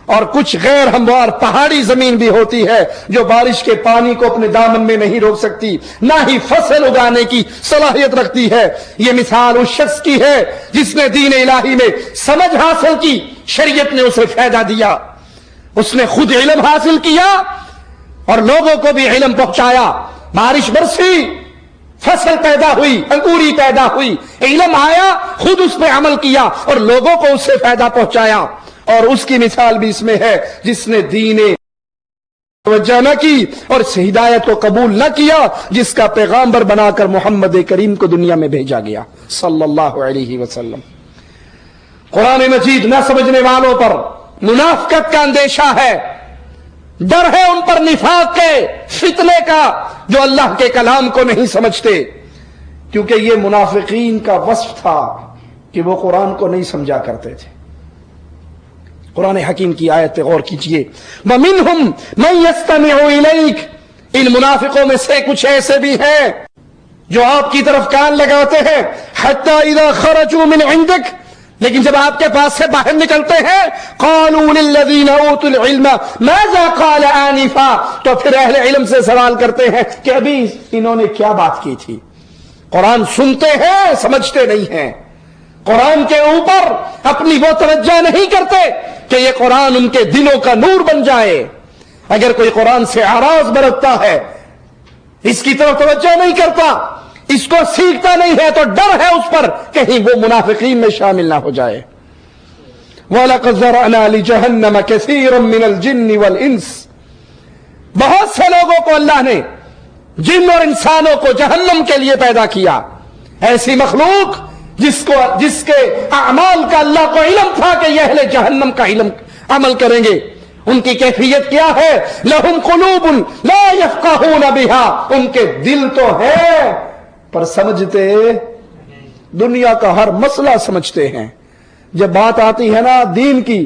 اور کچھ غیر ہموار پہاڑی زمین بھی ہوتی ہے جو بارش کے پانی کو اپنے دامن میں نہیں روک سکتی، نہ ہی فصل اگانے کی صلاحیت رکھتی ہے. یہ مثال اس شخص کی ہے جس نے دین الہی میں سمجھ حاصل کی، شریعت نے اسے فائدہ دیا، اس نے خود علم حاصل کیا اور لوگوں کو بھی علم پہنچایا. بارش برسی، فصل پیدا ہوئی، انگوری پیدا ہوئی، علم آیا، خود اس پہ عمل کیا اور لوگوں کو اس سے فائدہ پہنچایا. اور اس کی مثال بھی اس میں ہے جس نے دین توجہ نہ کی اور اس ہدایت کو قبول نہ کیا جس کا پیغامبر بنا کر محمد کریم کو دنیا میں بھیجا گیا صلی اللہ علیہ وسلم. قرآن مجید نہ سمجھنے والوں پر منافقت کا اندیشہ ہے، ڈر ہے ان پر نفاق کے فتنے کا جو اللہ کے کلام کو نہیں سمجھتے، کیونکہ یہ منافقین کا وصف تھا کہ وہ قرآن کو نہیں سمجھا کرتے تھے. قرآن حکیم کی آیت پہ غور کیجئے. وَمِنْهُمْ مَنْ يَسْتَمِعُ إِلَيْكَ، ان منافقوں میں سے کچھ ایسے بھی ہیں جو آپ کی طرف کان لگاتے ہیں. حَتَّى إِذَا خَرَجُوا مِنْ عِنْدِكَ، لیکن جب آپ کے پاس سے باہر نکلتے ہیں قَالُوا لِلَّذِينَ أُوتُوا الْعِلْمَ مَاذَا قَالَ آنِفًا، تو پھر اہل علم سے سوال کرتے ہیں کہ ابھی انہوں نے کیا بات کی تھی. قرآن سنتے ہیں سمجھتے نہیں ہیں، قرآن کے اوپر اپنی وہ توجہ نہیں کرتے کہ یہ قرآن ان کے دلوں کا نور بن جائے. اگر کوئی قرآن سے اعراض برتتا ہے، اس کی طرف توجہ نہیں کرتا، اس کو سیکھتا نہیں ہے، تو ڈر ہے اس پر کہیں وہ منافقین میں شامل نہ ہو جائے. وَلَقَدْ ذَرَأْنَا لِجَهَنَّمَ كَثِيرًا مِنَ الْجِنِّ وَالْإِنسِ، بہت سے لوگوں کو اللہ نے جن اور انسانوں کو جہنم کے لیے پیدا کیا. ایسی مخلوق جس کے اعمال کا اللہ کو علم تھا کہ یہ اہل جہنم کا علم عمل کریں گے. ان کی کیفیت کیا ہے؟ لَهُمْ قُلُوبٌ لَا يَفْقَهُونَ بِهَا، ان کے دل تو ہے پر سمجھتے دنیا کا ہر مسئلہ سمجھتے ہیں. جب بات آتی ہے نا دین کی،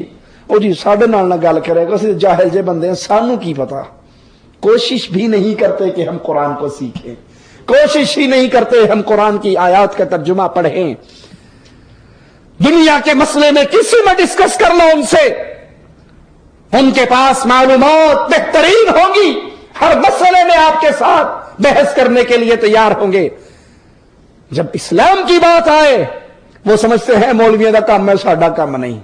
او جی ساڈے نال نہ گل کرے گا، جاہل جے بندے ہیں، سانو کی پتا. کوشش بھی نہیں کرتے کہ ہم قرآن کو سیکھیں، کوشش ہی نہیں کرتے ہم قرآن کی آیات کا ترجمہ پڑھیں. دنیا کے مسئلے میں کسی میں ڈسکس کر لو ان سے، ان کے پاس معلومات بہترین ہوں گی، ہر مسئلے میں آپ کے ساتھ بحث کرنے کے لیے تیار ہوں گے. جب اسلام کی بات آئے وہ سمجھتے ہیں مولویوں کا کام ہے، ساڈا کام نہیں.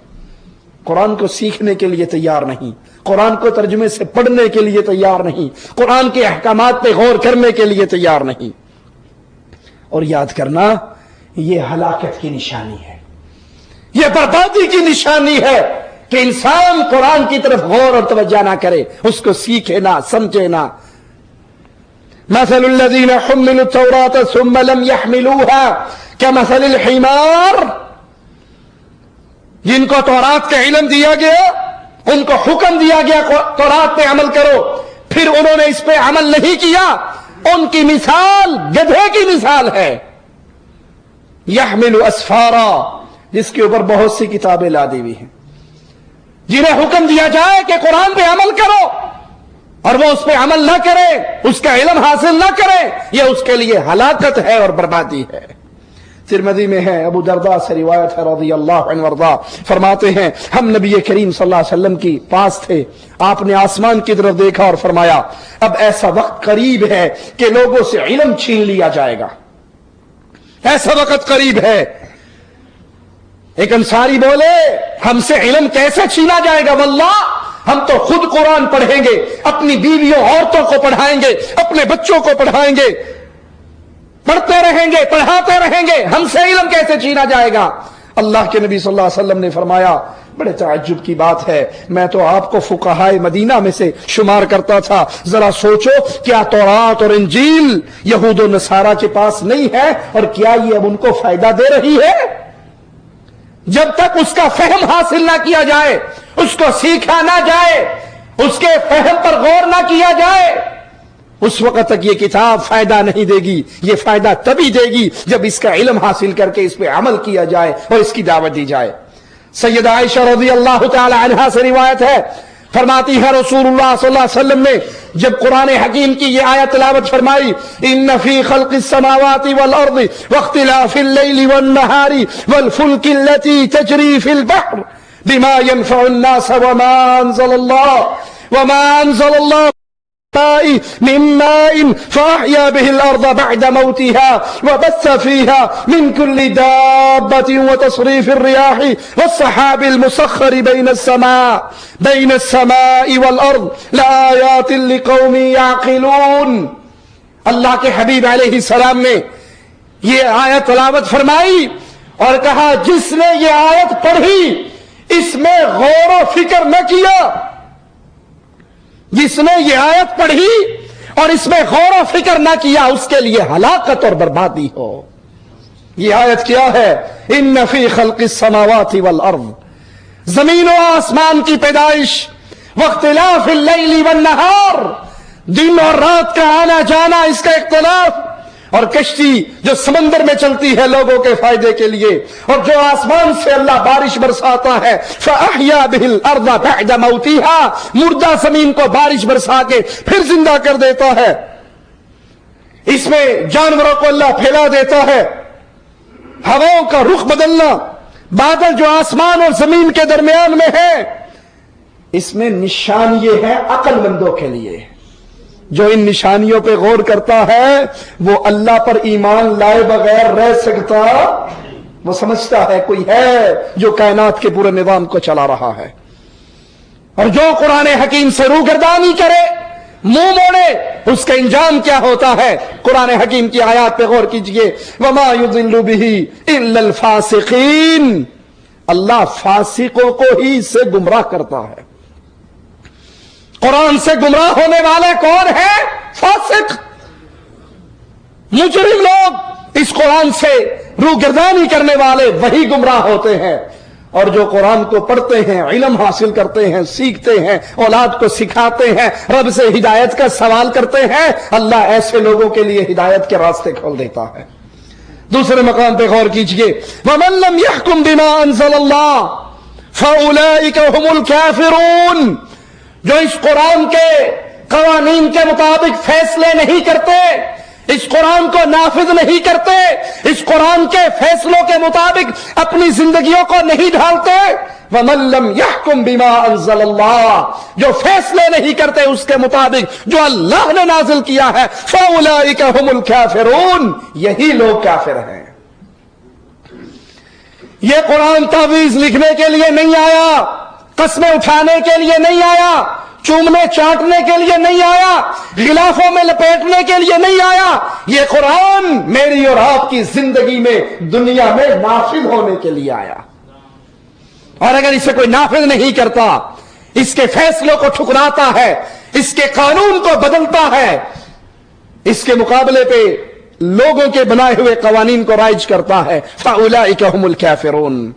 قرآن کو سیکھنے کے لیے تیار نہیں، قرآن کو ترجمے سے پڑھنے کے لیے تیار نہیں، قرآن کے احکامات پہ غور کرنے کے لیے تیار نہیں. اور یاد کرنا یہ ہلاکت کی نشانی ہے، یہ بربادی کی نشانی ہے کہ انسان قرآن کی طرف غور اور توجہ نہ کرے، اس کو سیکھے نہ، سمجھے نہ. مثل الذين حملوا التوراة ثم لم يحملوها كمثل الحمار، جن کو تورات کا علم دیا گیا، ان کو حکم دیا گیا تورات پہ عمل کرو، پھر انہوں نے اس پہ عمل نہیں کیا، ان کی مثال گدھے کی مثال ہے. يحمل اسفارا، جس کے اوپر بہت سی کتابیں لادی ہوئی ہیں، جنہیں حکم دیا جائے کہ قرآن پہ عمل کرو اور وہ اس پہ عمل نہ کرے، اس کا علم حاصل نہ کرے، یہ اس کے لیے ہلاکت ہے اور بربادی ہے. ترمذی میں ہے، ابو درداء سے روایت ہے رضی اللہ عنہ وارضا، فرماتے ہیں ہم نبی کریم صلی اللہ علیہ وسلم کی پاس تھے، آپ نے آسمان کی طرف دیکھا اور فرمایا اب ایسا وقت قریب ہے کہ لوگوں سے علم چھین لیا جائے گا. ایسا وقت قریب ہے. ایک انصاری بولے ہم سے علم کیسے چھینا جائے گا؟ واللہ ہم تو خود قرآن پڑھیں گے، اپنی بیویوں عورتوں کو پڑھائیں گے، اپنے بچوں کو پڑھائیں گے، پڑھتے رہیں گے، پڑھاتے رہیں گے، ہم سے علم کیسے چھینا جائے گا؟ اللہ کے نبی صلی اللہ علیہ وسلم نے فرمایا بڑے تعجب کی بات ہے، میں تو آپ کو فقہائے مدینہ میں سے شمار کرتا تھا، ذرا سوچو کیا تورات اور انجیل یہود و نصارہ کے پاس نہیں ہے، اور کیا یہ اب ان کو فائدہ دے رہی ہے؟ جب تک اس کا فہم حاصل نہ کیا جائے، اس کو سیکھا نہ جائے، اس کے فہم پر غور نہ کیا جائے، اس وقت تک یہ کتاب فائدہ نہیں دے گی. یہ فائدہ تبھی دے گی جب اس کا علم حاصل کر کے اس پہ عمل کیا جائے اور اس کی دعوت دی جائے. سیدہ عائشہ رضی اللہ تعالی عنہا سے روایت ہے، فرماتی ہے رسول اللہ صلی اللہ علیہ وسلم نے جب قرآن حکیم کی یہ آیت تلاوت فرمائی، ان فی خلق السماوات والارض واختلاف اللیل والنہار والفلک التي تجری فی البحر بما ينفع الناس وما انزل اللہ من ماء فأحيا به الأرض بعد موتها وبث فيها من كل دابة وتصريف الرياح والسحاب المسخر بين السماء والأرض لآيات لقوم يعقلون. اللہ کے حبیب علیہ السلام نے یہ آیت تلاوت فرمائی اور کہا جس نے یہ آیت پڑھی اس میں غور و فکر نہ کیا، جس نے یہ آیت پڑھی اور اس میں غور و فکر نہ کیا اس کے لیے ہلاکت اور بربادی ہو۔ یہ آیت کیا ہے؟ ان فی خلق السماوات والارض، زمین و آسمان کی پیدائش، واختلاف اللیل والنہار، دن اور رات کا آنا جانا، اس کا اختلاف، اور کشتی جو سمندر میں چلتی ہے لوگوں کے فائدے کے لیے، اور جو آسمان سے اللہ بارش برساتا ہے، فَأَحْيَا بِهِ الْأَرْضَ بَعْدَ مَوْتِهَا، مردہ زمین کو بارش برسا کے پھر زندہ کر دیتا ہے، اس میں جانوروں کو اللہ پھیلا دیتا ہے، ہواؤں کا رخ بدلنا، بادل جو آسمان اور زمین کے درمیان میں ہے، اس میں نشان یہ ہے عقل مندوں کے لیے۔ جو ان نشانیوں پہ غور کرتا ہے وہ اللہ پر ایمان لائے بغیر رہ سکتا، وہ سمجھتا ہے کوئی ہے جو کائنات کے پورے نظام کو چلا رہا ہے۔ اور جو قرآن حکیم سے روگردانی کرے، منہ موڑے، اس کا انجام کیا ہوتا ہے؟ قرآن حکیم کی آیات پہ غور کیجئے، وَمَا يُضِلُّ بِهِ إِلَّا الْفَاسِقِينَ، اللہ فاسقوں کو ہی سے گمراہ کرتا ہے۔ قرآن سے گمراہ ہونے والے کون ہیں؟ فاسق، مجرم لوگ، اس قرآن سے روگردانی کرنے والے وہی گمراہ ہوتے ہیں۔ اور جو قرآن کو پڑھتے ہیں، علم حاصل کرتے ہیں، سیکھتے ہیں، اولاد کو سکھاتے ہیں، رب سے ہدایت کا سوال کرتے ہیں، اللہ ایسے لوگوں کے لیے ہدایت کے راستے کھول دیتا ہے۔ دوسرے مقام پہ غور کیجئے، وَمَن لَّمْ يَحْكُم بِمَا أَنزَلَ اللَّهُ فَأُولَٰئِكَ هُمُ الْكَافِرُونَ، جو اس قرآن کے قوانین کے مطابق فیصلے نہیں کرتے، اس قرآن کو نافذ نہیں کرتے، اس قرآن کے فیصلوں کے مطابق اپنی زندگیوں کو نہیں ڈھالتے، وَمَن لَّمْ يَحْكُم بِمَا أَنزَلَ اللَّهُ، جو فیصلے نہیں کرتے اس کے مطابق جو اللہ نے نازل کیا ہے، فَأُولَٰئِكَ هُمُ الْكَافِرُونَ، یہی لوگ کافر ہیں۔ یہ قرآن تعویذ لکھنے کے لیے نہیں آیا، قسمیں اٹھانے کے لیے نہیں آیا، چومنے چاٹنے کے لیے نہیں آیا، غلافوں میں لپیٹنے کے لیے نہیں آیا، یہ قرآن میری اور آپ کی زندگی میں دنیا میں نافذ ہونے کے لیے آیا۔ اور اگر اسے کوئی نافذ نہیں کرتا، اس کے فیصلوں کو ٹھکراتا ہے، اس کے قانون کو بدلتا ہے، اس کے مقابلے پہ لوگوں کے بنائے ہوئے قوانین کو رائج کرتا ہے، فَأُولَٰئِكَ هُمُ الْكَافِرُونَ۔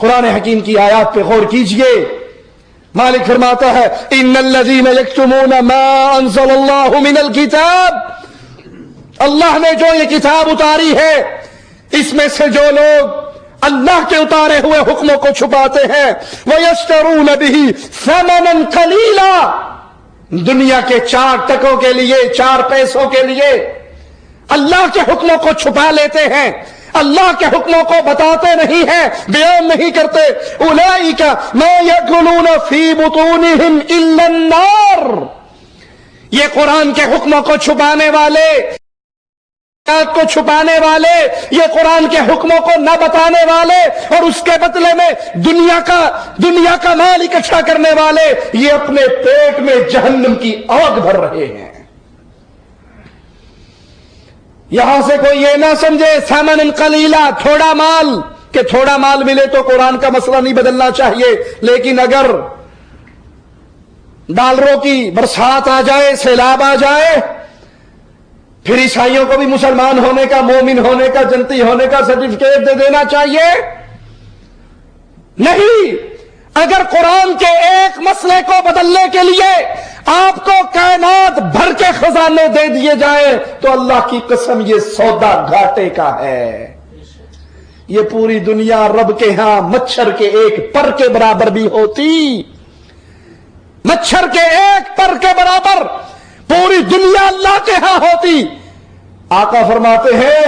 قرآن حکیم کی آیات پہ غور کیجئے، مالک فرماتا ہے ان الذین یکتمون ما انزل اللہ من الکتاب، اللہ نے جو یہ کتاب اتاری ہے اس میں سے جو لوگ اللہ کے اتارے ہوئے حکموں کو چھپاتے ہیں، وَيَشْتَرُونَ بِهِ ثَمَنًا قَلِيلًا، دنیا کے 4 ٹکوں کے لیے، 4 پیسوں کے لیے اللہ کے حکموں کو چھپا لیتے ہیں، اللہ کے حکموں کو بتاتے نہیں ہیں، بیان نہیں کرتے۔ اولئک ما یاکلون فی بطونہم الا النار، یہ قرآن کے حکموں کو چھپانے والے، کو چھپانے والے، یہ قرآن کے حکموں کو نہ بتانے والے اور اس کے بدلے میں دنیا کا مال اکٹھا کرنے والے، یہ اپنے پیٹ میں جہنم کی آگ بھر رہے ہیں۔ یہاں سے کوئی یہ نہ سمجھے ثمن قلیلا، تھوڑا مال، کہ تھوڑا مال ملے تو قرآن کا مسئلہ نہیں بدلنا چاہیے، لیکن اگر ڈالروں کی برسات آ جائے، سیلاب آ جائے، پھر عیسائیوں کو بھی مسلمان ہونے کا، مومن ہونے کا، جنتی ہونے کا سرٹیفکیٹ دے دینا چاہیے؟ نہیں، اگر قرآن کے ایک مسئلے کو بدلنے کے لیے آپ کو کائنات بھر کے خزانے دے دیے جائیں تو اللہ کی قسم یہ سودا گھاٹے کا ہے۔ یہ پوری دنیا رب کے ہاں مچھر کے ایک پر کے برابر بھی ہوتی، مچھر کے ایک پر کے برابر پوری دنیا اللہ کے ہاں ہوتی۔ آقا فرماتے ہیں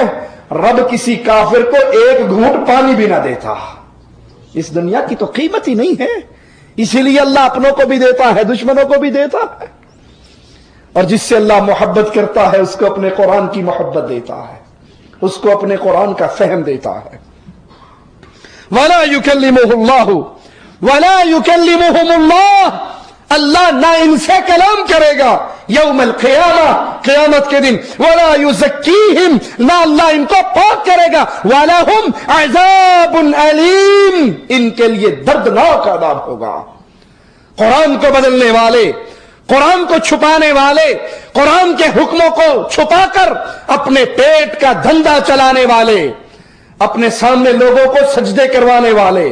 رب کسی کافر کو ایک گھونٹ پانی بھی نہ دیتا، اس دنیا کی تو قیمت ہی نہیں ہے، اسی لیے اللہ اپنوں کو بھی دیتا ہے، دشمنوں کو بھی دیتا ہے، اور جس سے اللہ محبت کرتا ہے اس کو اپنے قرآن کی محبت دیتا ہے، اس کو اپنے قرآن کا فہم دیتا ہے۔ وَلَا يُكَلِّمُهُ اللَّهُ وَلَا يُكَلِّمُهُمُ اللَّهُ، اللہ نہ ان سے کلام کرے گا یوم القیامہ، قیامت کے دن ولا یزکیہم، نہ اللہ ان کو پاک کرے گا، ولہم عذاب علیم، ان کے لیے دردناک عذاب ہوگا۔ قرآن کو بدلنے والے، قرآن کو چھپانے والے، قرآن کے حکموں کو چھپا کر اپنے پیٹ کا دھندا چلانے والے، اپنے سامنے لوگوں کو سجدے کروانے والے،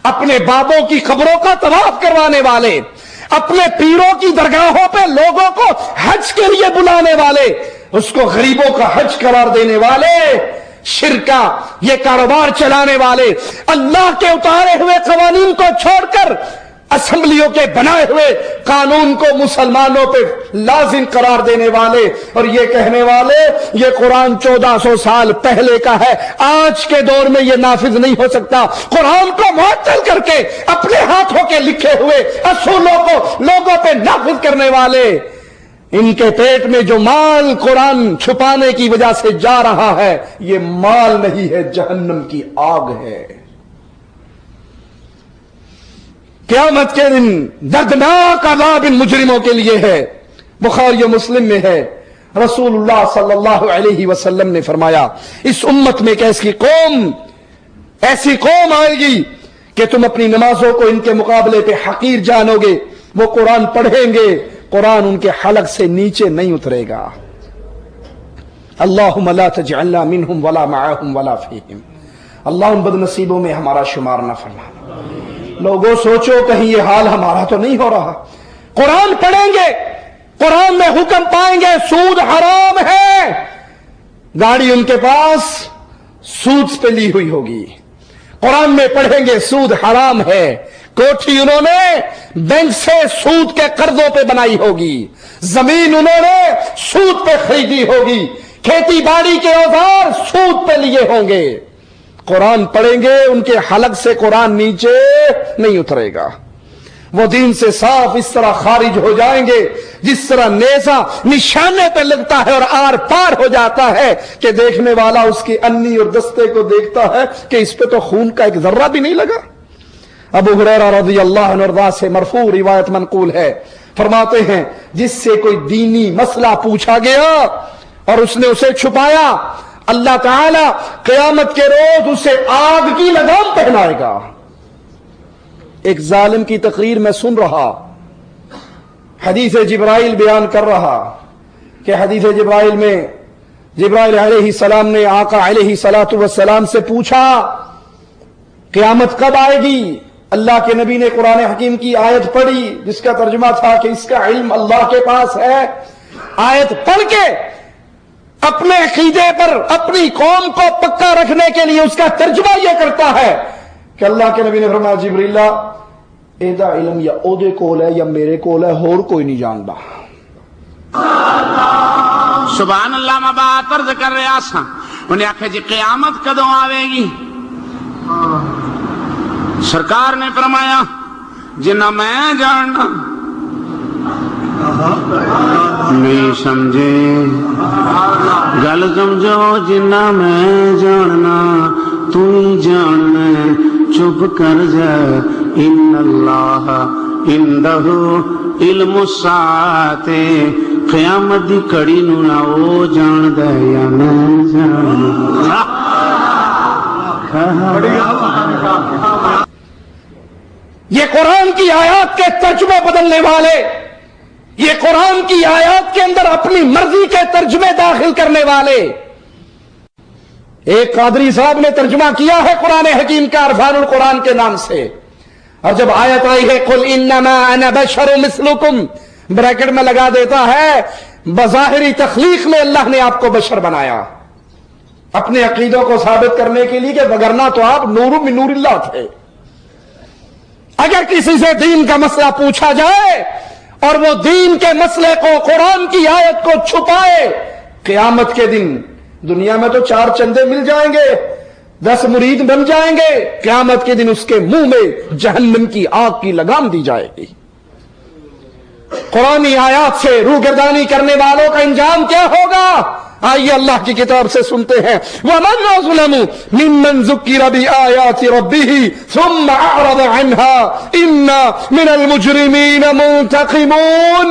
اپنے بابوں کی قبروں کا طواف کروانے والے، اپنے پیروں کی درگاہوں پہ لوگوں کو حج کے لیے بلانے والے، اس کو غریبوں کا حج قرار دینے والے، شرک کا یہ کاروبار چلانے والے، اللہ کے اتارے ہوئے قوانین کو چھوڑ کر اسمبلیوں کے بنائے ہوئے قانون کو مسلمانوں پہ لازم قرار دینے والے، اور یہ کہنے والے یہ قرآن 1400 سال پہلے کا ہے، آج کے دور میں یہ نافذ نہیں ہو سکتا، قرآن کو معطل کر کے اپنے ہاتھوں کے لکھے ہوئے اصولوں کو لوگوں پہ نافذ کرنے والے، ان کے پیٹ میں جو مال قرآن چھپانے کی وجہ سے جا رہا ہے، یہ مال نہیں ہے، جہنم کی آگ ہے۔ قیامت کے دن دردناک عذاب ان مجرموں کے لیے ہے۔ بخاری و مسلم میں ہے، رسول اللہ صلی اللہ علیہ وسلم نے فرمایا، اس امت میں ایک ایسی قوم آئے گی کہ تم اپنی نمازوں کو ان کے مقابلے پہ حقیر جانو گے، وہ قرآن پڑھیں گے، قرآن ان کے حلق سے نیچے نہیں اترے گا۔ اللہم لا تجعلنا منہم ولا معاہم ولا فیہم، اللہ ان بد نصیبوں میں ہمارا شمار نہ فرما۔ لوگوں سوچو کہیں یہ حال ہمارا تو نہیں ہو رہا، قرآن پڑھیں گے، قرآن میں حکم پائیں گے سود حرام ہے، گاڑی ان کے پاس سود پہ لی ہوئی ہوگی، قرآن میں پڑھیں گے سود حرام ہے، کوٹھی انہوں نے بینک سے سود کے قرضوں پہ بنائی ہوگی، زمین انہوں نے سود پہ خریدی ہوگی، کھیتی باڑی کے اوزار سود پہ لیے ہوں گے، قرآن پڑھیں گے ان کے حلق سے قرآن نیچے نہیں اترے گا، وہ دین سے صاف اس طرح خارج ہو جائیں گے جس طرح نیزہ نشانے پہ لگتا ہے اور آر پار ہو جاتا ہے کہ دیکھنے والا اس کی انی اور دستے کو دیکھتا ہے کہ اس پہ تو خون کا ایک ذرہ بھی نہیں لگا۔ ابو ہریرہ رضی اللہ عنہ سے مرفوع روایت منقول ہے، فرماتے ہیں جس سے کوئی دینی مسئلہ پوچھا گیا اور اس نے اسے چھپایا، اللہ تعالی قیامت کے روز اسے آگ کی لگام پہنائے گا۔ ایک ظالم کی تقریر میں سن رہا، حدیث جبرائیل بیان کر رہا کہ حدیث جبرائیل میں جبرائیل علیہ السلام نے آقا علیہ الصلوۃ والسلام سے پوچھا قیامت کب آئے گی؟ اللہ کے نبی نے قرآن حکیم کی آیت پڑھی جس کا ترجمہ تھا کہ اس کا علم اللہ کے پاس ہے۔ آیت پڑھ کے اپنے عقیدے پر اپنی قوم کو پکا رکھنے کے لیے اس کا ترجمہ یہ کرتا ہے کہ اللہ کے نبی نے فرمایا جبریل ایدا علم یا او دے کول ہے یا میرے کول ہے، اور کوئی نہیں جانتا۔ سبحان اللہ، میں بات عرض کر رہا سا، انہیں آخیا جی قیامت کدوں آوے گی؟ سرکار نے فرمایا جنہ میں جاننا نہیں سمجھے گل سمجھو، جنہ میں جاننا تو نہیں جاننا، چپ کر جا، ان اللہ عنده علم الساعۃ، قیامت دی کڑی نو نہ او جاندا یا میں جاندا۔ یہ قرآن کی آیات کے ترجمے بدلنے والے، یہ قرآن کی آیات کے اندر اپنی مرضی کے ترجمے داخل کرنے والے، ایک قادری صاحب نے ترجمہ کیا ہے قرآن حکیم کا عرفان القرآن کے نام سے، اور جب آیت آئی ہے قل انما انا بشر مثلکم، بریکٹ میں لگا دیتا ہے بظاہری تخلیق میں اللہ نے آپ کو بشر بنایا اپنے عقیدوں کو ثابت کرنے کے لیے کہ وگرنہ تو آپ نور من نور اللہ تھے۔ اگر کسی سے دین کا مسئلہ پوچھا جائے اور وہ دین کے مسئلے کو قرآن کی آیت کو چھپائے، قیامت کے دن دنیا میں تو 4 چندے مل جائیں گے، 10 مرید بن جائیں گے، قیامت کے دن اس کے منہ میں جہنم کی آگ کی لگام دی جائے گی۔ قرآنی آیات سے روگردانی کرنے والوں کا انجام کیا ہوگا؟ آئیے اللہ کی کتاب سے سنتے ہیں، وَمَنْ أَظْلَمُ مِمَّنْ ذُكِّرَ بِآيَاتِ رَبِّهِ ثُمَّ أَعْرَضَ عَنْهَا إِنَّا مِنَ الْمُجْرِمِينَ مُنْتَقِمُونَ۔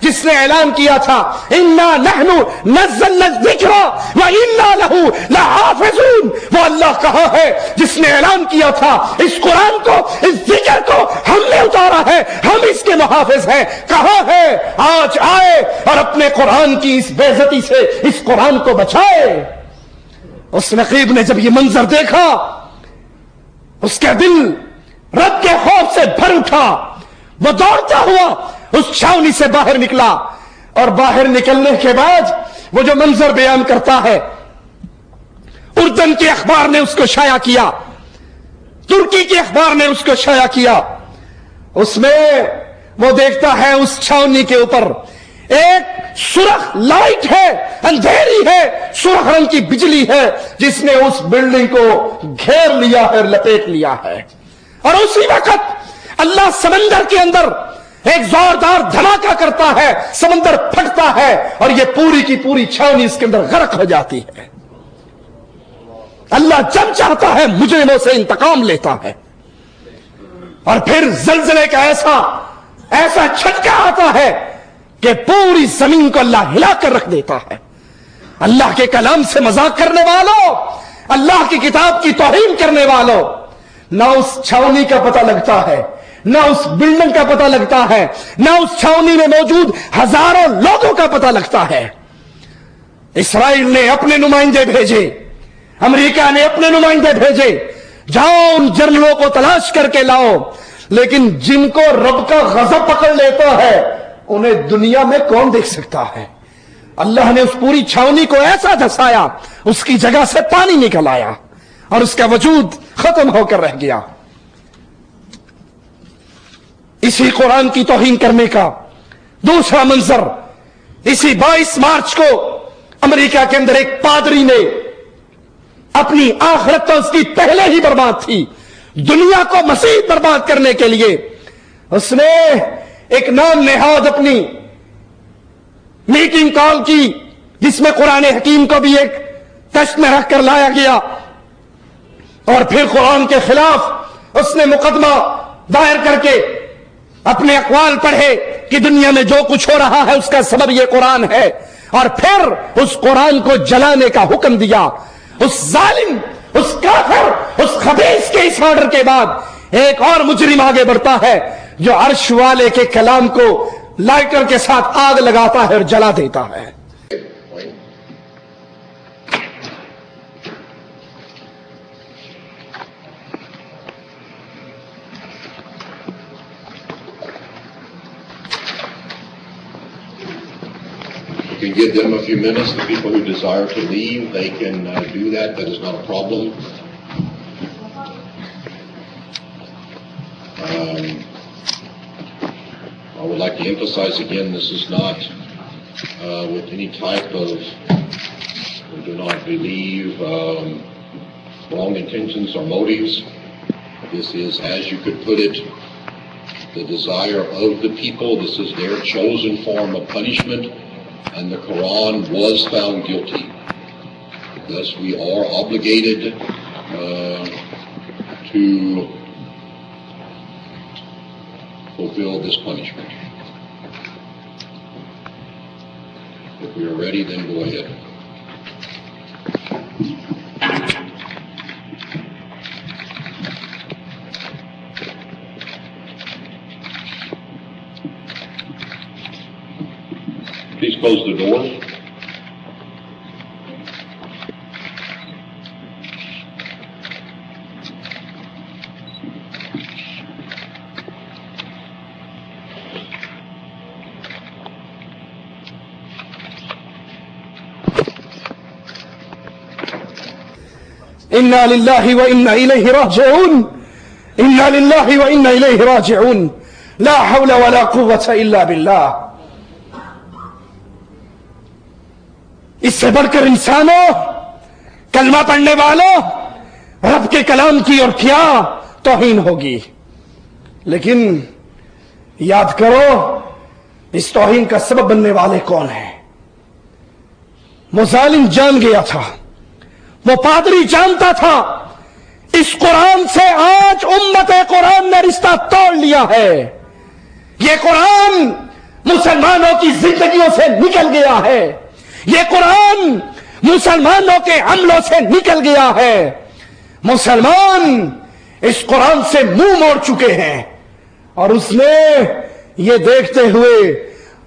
جس نے اعلان کیا تھا انا نحن نزلنا الذکر وانا له لحافظون، وہ اللہ کہاں ہے جس نے اعلان کیا تھا اس قرآن کو، اس ذکر کو ہم نے اتارا ہے، ہم اس کے محافظ ہیں؟ کہاں ہے؟ آج آئے اور اپنے قرآن کی اس بے عزتی سے اس قرآن کو بچائے۔ اس نقیب نے جب یہ منظر دیکھا اس کا دل رب کے خوف سے بھر اٹھا، وہ دوڑتا ہوا اس چھاونی سے باہر نکلا، اور باہر نکلنے کے بعد وہ جو منظر بیان کرتا ہے، اردن کے اخبار نے اس کو شائع کیا، ترکی کے اخبار نے اس کو شائع کیا، اس میں وہ دیکھتا ہے اس چھاونی کے اوپر ایک سرخ لائٹ ہے، اندھیری ہے، سرخ رنگ کی بجلی ہے جس نے اس بلڈنگ کو گھیر لیا ہے، لپیٹ لیا ہے، اور اسی وقت اللہ سمندر کے اندر ایک زوردار دھماکہ کرتا ہے، سمندر پھٹتا ہے اور یہ پوری کی پوری چھاونی اس کے اندر غرق ہو جاتی ہے۔ اللہ جب چاہتا ہے مجرموں سے انتقام لیتا ہے، اور پھر زلزلے کا ایسا جھٹکا آتا ہے کہ پوری زمین کو اللہ ہلا کر رکھ دیتا ہے۔ اللہ کے کلام سے مذاق کرنے والوں، اللہ کی کتاب کی توہین کرنے والوں، نہ اس چھاونی کا پتہ لگتا ہے، نہ اس بلڈنگ کا پتہ لگتا ہے، نہ اس چھاونی میں موجود ہزاروں لوگوں کا پتہ لگتا ہے۔ اسرائیل نے اپنے نمائندے بھیجے، امریکہ نے اپنے نمائندے بھیجے، جاؤ ان جنرلوں کو تلاش کر کے لاؤ، لیکن جن کو رب کا غضب پکڑ لیتا ہے انہیں دنیا میں کون دیکھ سکتا ہے؟ اللہ نے اس پوری چھاونی کو ایسا دھسایا، اس کی جگہ سے پانی نکل آیا اور اس کا وجود ختم ہو کر رہ گیا۔ اسی قرآن کی توہین کرنے کا دوسرا منظر، اسی 22 مارچ کو امریکہ کے اندر ایک پادری نے اپنی آخرت تو اس کی پہلے ہی برباد تھی، دنیا کو مزید برباد کرنے کے لیے اس نے ایک نام نہاد اپنی میٹنگ کال کی، جس میں قرآن حکیم کو بھی ایک ٹیسٹ میں رکھ کر لایا گیا، اور پھر قرآن کے خلاف اس نے مقدمہ دائر کر کے اپنے اقوال پڑھے کہ دنیا میں جو کچھ ہو رہا ہے اس کا سبب یہ قرآن ہے، اور پھر اس قرآن کو جلانے کا حکم دیا۔ اس ظالم، اس کافر، اس خبیث کے اس آرڈر کے بعد ایک اور مجرم آگے بڑھتا ہے جو عرش والے کے کلام کو لائٹر کے ساتھ آگ لگاتا ہے اور جلا دیتا ہے۔ You can give them a few minutes. The people who desire to leave, they can do that. That is not a problem. I would like to emphasize again, this is not with any type of, we do not believe, wrong intentions or motives. This is, as you could put it, the desire of the people. This is their chosen form of punishment. And the Quran was found guilty. Thus, we are obligated to fulfill this punishment. If we are ready, then go ahead. Please close the door. انا للہ و انا الیہ راجعون، انا للہ و انا الیہ راجعون، لا حول ولا قوة الا باللہ۔ اس سے بڑھ کر انسانوں، کلمہ پڑھنے والوں، رب کے کلام کی اور کیا توہین ہوگی۔ لیکن یاد کرو اس توہین کا سبب بننے والے کون ہیں؟ وہ ظالم جان گیا تھا، وہ پادری جانتا تھا اس قرآن سے آج امت قرآن نے رشتہ توڑ لیا ہے۔ یہ قرآن مسلمانوں کی زندگیوں سے نکل گیا ہے، یہ قرآن مسلمانوں کے عملوں سے نکل گیا ہے. مسلمان اس قرآن سے منہ موڑ چکے ہیں اور اس نے یہ دیکھتے ہوئے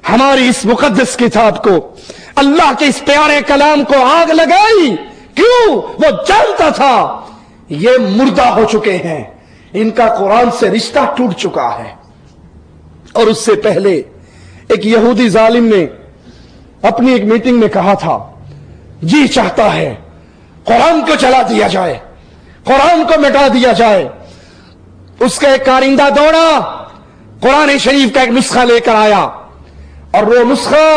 ہماری اس مقدس کتاب کو، اللہ کے اس پیارے کلام کو آگ لگائی. کیوں؟ وہ جانتا تھا یہ مردہ ہو چکے ہیں، ان کا قرآن سے رشتہ ٹوٹ چکا ہے. اور اس سے پہلے ایک یہودی ظالم نے اپنی ایک میٹنگ میں کہا تھا، جی چاہتا ہے قرآن کو جلا دیا جائے، قرآن کو مٹا دیا جائے. اس کا ایک کارندہ دوڑا، قرآن شریف کا ایک نسخہ لے کر آیا اور وہ نسخہ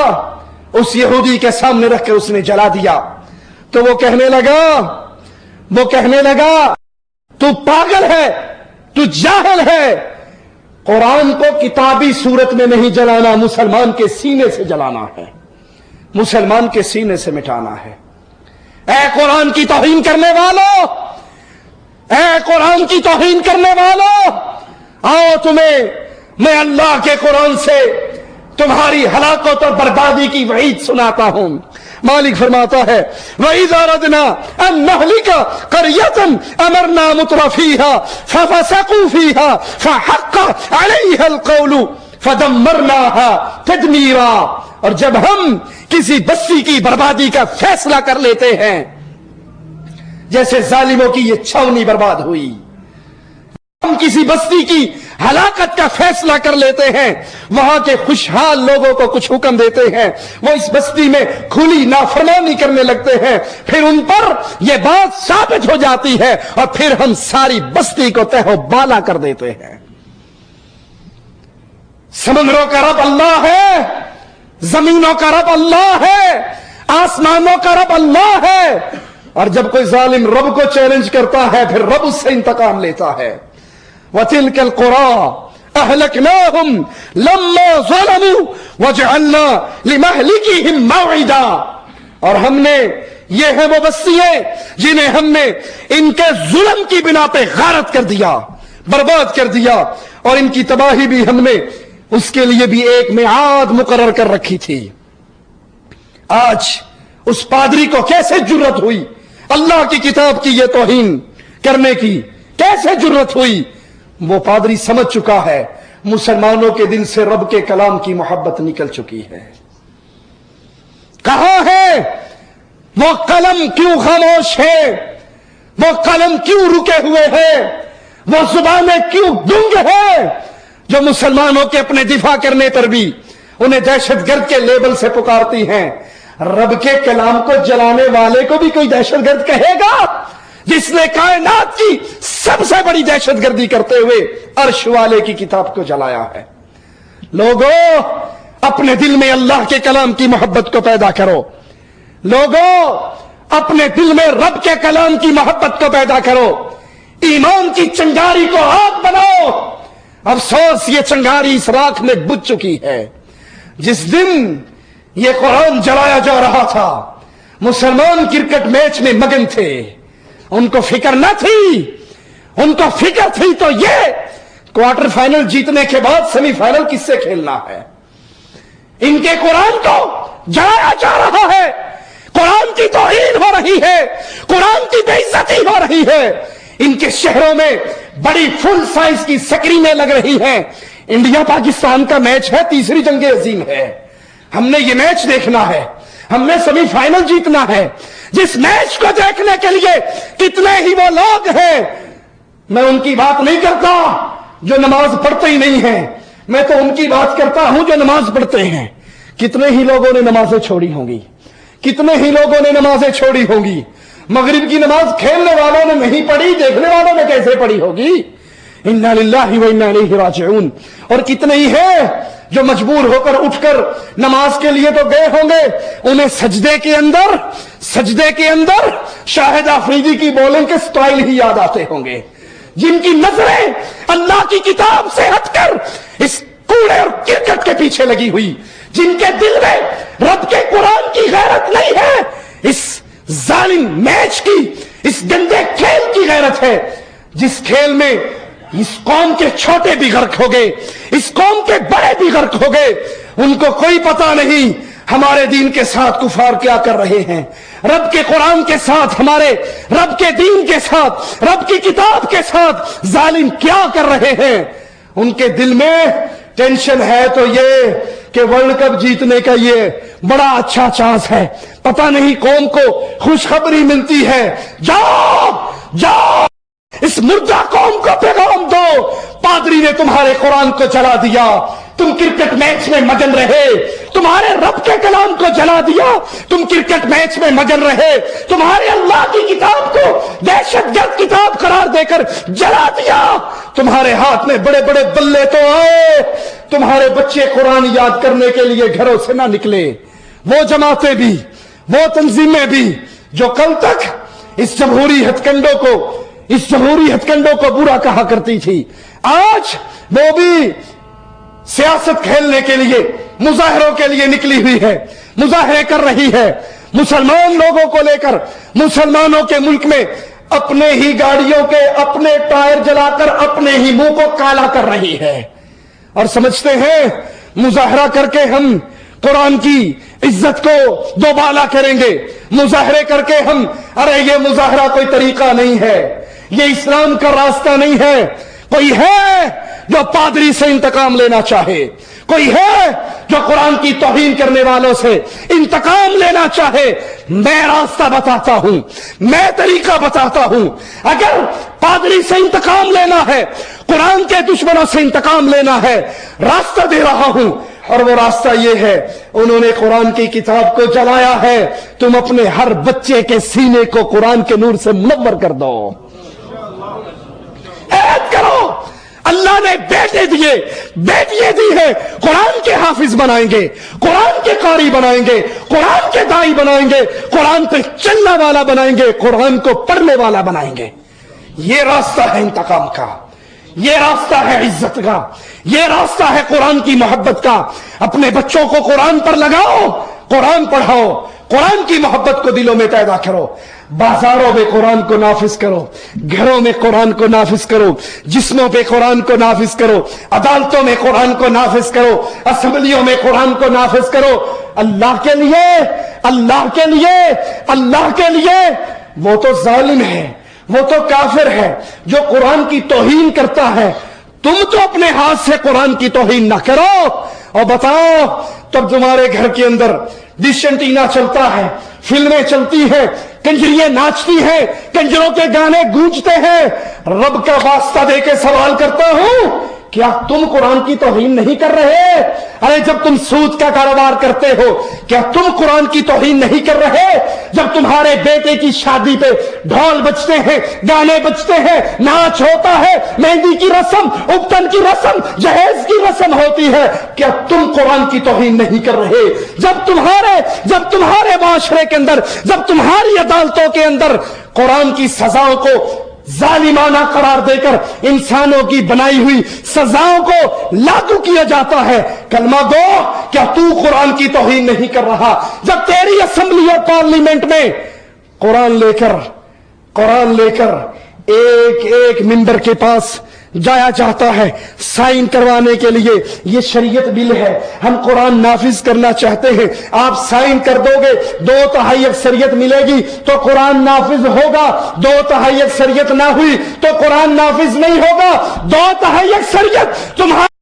اس یہودی کے سامنے رکھ کے اس نے جلا دیا. تو وہ کہنے لگا تو پاگل ہے، تو جاہل ہے، قرآن کو کتابی صورت میں نہیں جلانا، مسلمان کے سینے سے جلانا ہے، مسلمان کے سینے سے مٹانا ہے. اے قرآن کی توہین کرنے والوں، اے قرآن کی توہین کرنے والوں، آؤ تمہیں میں اللہ کے قرآن سے تمہاری ہلاکت اور بربادی کی وعید سناتا ہوں. مالک فرماتا ہے وَإِذَا أَرَدْنَا أَن نَّهْلِكَ قَرْيَةً أَمَرْنَا مُتْرَفِيهَا فَفَسَقُوا فِيهَا فَحَقَّ عَلَيْهَا الْقَوْلُ فَدَمَّرْنَاهَا تَدْمِيرًا. اور جب ہم کسی بستی کی بربادی کا فیصلہ کر لیتے ہیں، جیسے ظالموں کی یہ چھاونی برباد ہوئی، ہم کسی بستی کی ہلاکت کا فیصلہ کر لیتے ہیں، وہاں کے خوشحال لوگوں کو کچھ حکم دیتے ہیں، وہ اس بستی میں کھلی نافرمانی کرنے لگتے ہیں، پھر ان پر یہ بات ثابت ہو جاتی ہے اور پھر ہم ساری بستی کو تہ و بالا کر دیتے ہیں. سمندروں کا رب اللہ ہے، زمینوں کا رب اللہ ہے، آسمانوں کا رب اللہ ہے. اور جب کوئی ظالم رب کو چیلنج کرتا ہے پھر رب اس سے انتقام لیتا ہے. وَتِلْكَ الْقُرَىٰ أَهْلَكْنَاهُمْ لَمَّا ظَلَمُوا وَجَعَلْنَا لِمَهْلِكِهِمْ مَوْعِدًا. اور ہم نے، یہ ہیں وہ بستیاں جنہیں ہم نے ان کے ظلم کی بنا پہ غارت کر دیا، برباد کر دیا، اور ان کی تباہی بھی ہم نے اس کے لیے بھی ایک میعاد مقرر کر رکھی تھی. آج اس پادری کو کیسے جرت ہوئی اللہ کی کتاب کی یہ توہین کرنے کی؟ کیسے جرت ہوئی؟ وہ پادری سمجھ چکا ہے مسلمانوں کے دل سے رب کے کلام کی محبت نکل چکی ہے. کہاں ہے وہ قلم؟ کیوں خاموش ہے وہ قلم؟ کیوں رکے ہوئے ہیں وہ زبانیں؟ کیوں گنگ ہے جو مسلمانوں کے اپنے دفاع کرنے پر بھی انہیں دہشت گرد کے لیبل سے پکارتی ہیں؟ رب کے کلام کو جلانے والے کو بھی کوئی دہشت گرد کہے گا جس نے کائنات کی سب سے بڑی دہشت گردی کرتے ہوئے عرش والے کی کتاب کو جلایا ہے. لوگوں، اپنے دل میں اللہ کے کلام کی محبت کو پیدا کرو. لوگوں، اپنے دل میں رب کے کلام کی محبت کو پیدا کرو. ایمان کی چنگاری کو آگ بناؤ. افسوس یہ چنگاری اس راکھ میں بجھ چکی ہے. جس دن یہ قرآن جلایا جا رہا تھا مسلمان کرکٹ میچ میں مگن تھے، ان کو فکر نہ تھی. ان کو فکر تھی تو یہ کوارٹر فائنل جیتنے کے بعد سیمی فائنل کس سے کھیلنا ہے. ان کے قرآن کو جلایا جا رہا ہے، قرآن کی توہین ہو رہی ہے، قرآن کی بے عزتی ہو رہی ہے. ان کے شہروں میں بڑی فل سائز کی سکرینیں لگ رہی ہیں. انڈیا پاکستان کا میچ ہے، تیسری جنگ عظیم ہے، ہم نے یہ میچ دیکھنا ہے، ہم نے سیمی فائنل جیتنا ہے. جس میچ کو دیکھنے کے لیے کتنے ہی وہ لوگ ہیں. میں ان کی بات نہیں کرتا جو نماز پڑھتے ہی نہیں ہیں، میں تو ان کی بات کرتا ہوں جو نماز پڑھتے ہیں. کتنے ہی لوگوں نے نمازیں چھوڑی ہوں گی، کتنے ہی لوگوں نے نمازیں چھوڑی ہوں گی. مغرب کی نماز کھیلنے والوں نے نہیں پڑھی، دیکھنے والوں نے کیسے پڑھی ہوگی؟ انا للہ و انا الیہ راجعون. اور کتنے ہی ہیں جو مجبور ہو کر اٹھ کر نماز کے لیے تو گئے ہوں گے، انہیں سجدے کے اندر شاہد آفریدی کی بولنگ کے سٹائل ہی یاد آتے ہوں گے. جن کی نظریں اللہ کی کتاب سے ہٹ کر اس کوڑے اور کرکٹ کے پیچھے لگی ہوئی، جن کے دل میں رب کے قرآن کی غیرت نہیں ہے، اس ظالم میچ کی، اس گندے کھیل کی غیرت ہے، جس کھیل میں اس قوم کے چھوٹے بھی غرق ہو گئے، اس قوم کے بڑے بھی غرق ہو گئے. ان کو کوئی پتہ نہیں ہمارے دین کے ساتھ کفار کیا کر رہے ہیں، رب کے قرآن کے ساتھ، ہمارے رب کے دین کے ساتھ، رب کی کتاب کے ساتھ ظالم کیا کر رہے ہیں۔ ان کے دل میں ٹینشن ہے تو یہ کہ ورلڈ کپ جیتنے کا یہ بڑا اچھا چانس ہے، پتہ نہیں قوم کو خوشخبری ملتی ہے، جاؤ جاؤ اس مردہ قوم کو پیغام دو، پادری نے تمہارے قرآن کو جلا دیا، تم کرکٹ میچ میں مگن رہے، تمہارے رب کے کلام کو جلا دیا، تم کرکٹ میچ میں مگن رہے، تمہارے اللہ کی کتاب کو دہشت گرد کتاب قرار دے کر جلا دیا، تمہارے ہاتھ میں بڑے بڑے بلے تو آئے، تمہارے بچے قرآن یاد کرنے کے لیے گھروں سے نہ نکلے۔ وہ جماعتیں بھی، وہ تنظیمیں بھی جو کل تک اس جمہوری ہتھ کنڈوں کو برا کہا کرتی تھی، آج وہ بھی سیاست کھیلنے کے لیے، مظاہروں کے لیے نکلی ہوئی ہے، مظاہرے کر رہی ہے، مسلمان لوگوں کو لے کر مسلمانوں کے ملک میں اپنے ہی گاڑیوں کے اپنے ٹائر جلا کر اپنے ہی منہ کو کالا کر رہی ہے، اور سمجھتے ہیں مظاہرہ کر کے ہم قرآن کی عزت کو دوبالا کریں گے، مظاہرے کر کے ہم، ارے یہ مظاہرہ کوئی طریقہ نہیں ہے، یہ اسلام کا راستہ نہیں ہے۔ کوئی ہے جو پادری سے انتقام لینا چاہے، کوئی ہے جو قرآن کی توہین کرنے والوں سے انتقام لینا چاہے، میں راستہ بتاتا ہوں، میں طریقہ بتاتا ہوں۔ اگر پادری سے انتقام لینا ہے، قرآن کے دشمنوں سے انتقام لینا ہے، راستہ دے رہا ہوں، اور وہ راستہ یہ ہے، انہوں نے قرآن کی کتاب کو جلایا ہے، تم اپنے ہر بچے کے سینے کو قرآن کے نور سے منور کر دو، عہد کرو، اللہ نے بیٹے دیے، بیٹیاں دی ہیں، قرآن کے حافظ بنائیں گے، قرآن کے قاری بنائیں گے، قرآن کے دائی بنائیں گے، قرآن پہ چلنے والا بنائیں گے، قرآن کو پڑھنے والا بنائیں گے۔ یہ راستہ ہے انتقام کا، یہ راستہ ہے عزت کا، یہ راستہ ہے قرآن کی محبت کا۔ اپنے بچوں کو قرآن پر لگاؤ، قرآن پڑھاؤ، قرآن کی محبت کو دلوں میں پیدا کرو، بازاروں میں قرآن کو نافذ کرو، گھروں میں قرآن کو نافذ کرو، جسموں پہ قرآن کو نافذ کرو، عدالتوں میں قرآن کو نافذ کرو، اسمبلیوں میں قرآن کو نافذ کرو، اللہ کے لیے، اللہ کے لیے، اللہ کے لیے۔ وہ تو ظالم ہے، وہ تو کافر ہے جو قرآن کی توہین کرتا ہے، تم تو اپنے ہاتھ سے قرآن کی توہین نہ کرو۔ اور بتاؤ، تب تمہارے گھر کے اندر ڈش اینٹینا چلتا ہے، فلمیں چلتی ہیں، کنجریاں ناچتی ہیں، کنجروں کے گانے گونجتے ہیں، رب کا واسطہ دے کے سوال کرتا ہوں، کیا تم قرآن کی توہین نہیں کر رہے؟ ارے جب تم سود کا کاروبار کرتے ہو، کیا تم قرآن کی توہین نہیں کر رہے؟ جب تمہارے بیٹے کی شادی پہ ڈھول بجتے ہیں، گانے بجتے ہیں، ناچ ہوتا ہے، مہندی کی رسم، ابٹن کی رسم، جہیز کی رسم ہوتی ہے، کیا تم قرآن کی توہین نہیں کر رہے؟ جب تمہارے معاشرے کے اندر، جب تمہاری عدالتوں کے اندر قرآن کی سزاؤں کو ظالمانہ قرار دے کر انسانوں کی بنائی ہوئی سزاؤں کو لاگو کیا جاتا ہے، کلمہ گو، کیا تو قرآن کی توہین نہیں کر رہا؟ جب تیری اسمبلی اور پارلیمنٹ میں قرآن لے کر ایک ایک ممبر کے پاس جایا جاتا ہے سائن کروانے کے لیے، یہ شریعت بل ہے، ہم قرآن نافذ کرنا چاہتے ہیں، آپ سائن کر دو گے، 2/3 اکثریت ملے گی تو قرآن نافذ ہوگا، 2/3 اکثریت نہ ہوئی تو قرآن نافذ نہیں ہوگا، 2/3 اکثریت تمہارا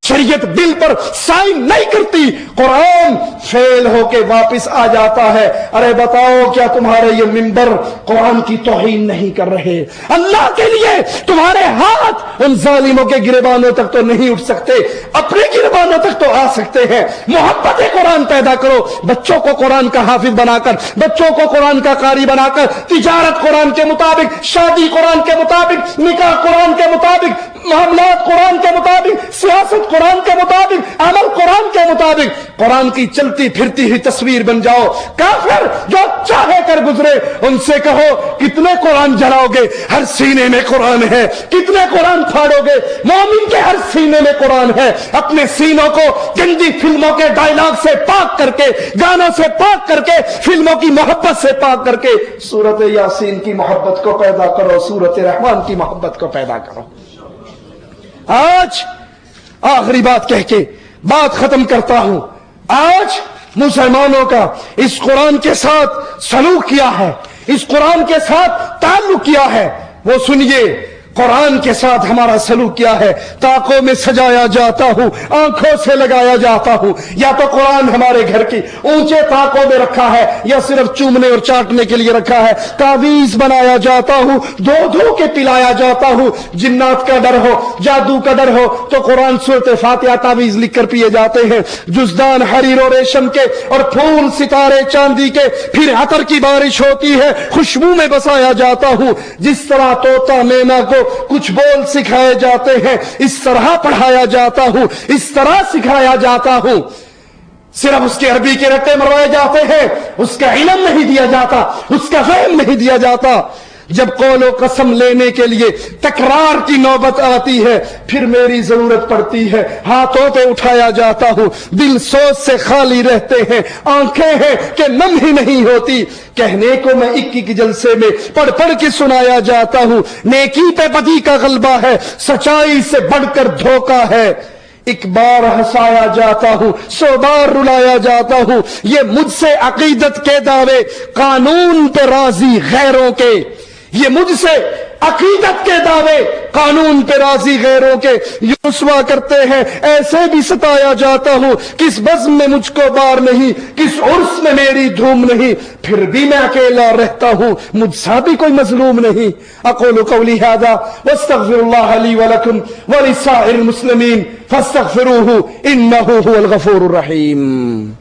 شریعت بل پر سائن نہیں کرتی، قرآن فیل ہو کے واپس آ جاتا ہے۔ ارے بتاؤ، کیا تمہارے یہ ممبر قرآن کی توہین نہیں کر رہے؟ اللہ کے لیے تمہارے ہاتھ ان ظالموں کے گریبانوں تک تو نہیں اٹھ سکتے، اپنے گریبانوں تک تو آ سکتے ہیں۔ محبت قرآن پیدا کرو، بچوں کو قرآن کا حافظ بنا کر، بچوں کو قرآن کا قاری بنا کر، تجارت قرآن کے مطابق، شادی قرآن کے مطابق، نکاح قرآن کے مطابق، معاملات قرآن کے مطابق، سیاست قرآن کے مطابق، عمل قرآن کے مطابق، قرآن کی چلتی پھرتی ہوئی تصویر بن جاؤ۔ کافر جو چاہے کر گزرے، ان سے کہو کتنے قرآن جلاؤ گے؟ ہر سینے میں قرآن ہے۔ کتنے قرآن پھاڑو گے؟ مومن کے ہر سینے میں قرآن ہے۔ اپنے سینوں کو گندی فلموں کے ڈائلاگ سے پاک کر کے، گانوں سے پاک کر کے، فلموں کی محبت سے پاک کر کے سورۃ یاسین کی محبت کو پیدا کرو، سورۃ رحمان کی محبت کو پیدا کرو۔ آج آخری بات کہہ کے بات ختم کرتا ہوں. آج مسلمانوں کا اس قرآن کے ساتھ سلوک کیا ہے, اس قرآن کے ساتھ تعلق کیا ہے, وہ سنیے. قرآن کے ساتھ ہمارا سلوک کیا ہے. طاقوں میں سجایا جاتا ہوں, آنکھوں سے لگایا جاتا ہوں. یا تو قرآن ہمارے گھر کی اونچے طاقوں میں رکھا ہے یا صرف چومنے اور چاٹنے کے لیے رکھا ہے. تعویذ بنایا جاتا ہوں, دو کے پلایا جاتا ہوں. جنات کا ڈر ہو, جادو کا ڈر ہو تو قرآن سورۃ فاتحہ تعویذ لکھ کر پیے جاتے ہیں. جزدان حریر و ریشم کے اور پھول ستارے چاندی کے, پھر عطر کی بارش ہوتی ہے, خوشبو میں بسایا جاتا ہوں. جس طرح طوطا مینا کو کچھ بول سکھائے جاتے ہیں, اس طرح پڑھایا جاتا ہوں, اس طرح سکھایا جاتا ہوں. صرف اس کے عربی کے رٹے مروائے جاتے ہیں, اس کا علم نہیں دیا جاتا, اس کا فہم نہیں دیا جاتا. جب قول و قسم لینے کے لیے تکرار کی نوبت آتی ہے, پھر میری ضرورت پڑتی ہے, ہاتھوں پہ اٹھایا جاتا ہوں. دل سوچ سے خالی رہتے ہیں, آنکھیں ہیں کہ نم ہی نہیں ہوتی. کہنے کو میں ایک جلسے میں پڑھ کے سنایا جاتا ہوں. نیکی پہ بدی کا غلبہ ہے, سچائی سے بڑھ کر دھوکہ ہے. ایک بار ہنسایا جاتا ہوں, 100 بار رلایا جاتا ہوں. یہ مجھ سے عقیدت کے دعوے, قانون پہ راضی غیروں کے. یہ مجھ سے عقیدت کے دعوے, قانون پہ راضی غیروں کے. یہ رسوا کرتے ہیں, ایسے بھی ستایا جاتا ہوں. کس بزم میں مجھ کو بار نہیں, کس عرس میں میری دھوم نہیں. پھر بھی میں اکیلا رہتا ہوں, مجھ سا بھی کوئی مظلوم نہیں. اقول قولی ھذا واستغفر اللہ لی ولکم ولسائر المسلمین فاستغفروہ انہ ھو الغفور الرحیم.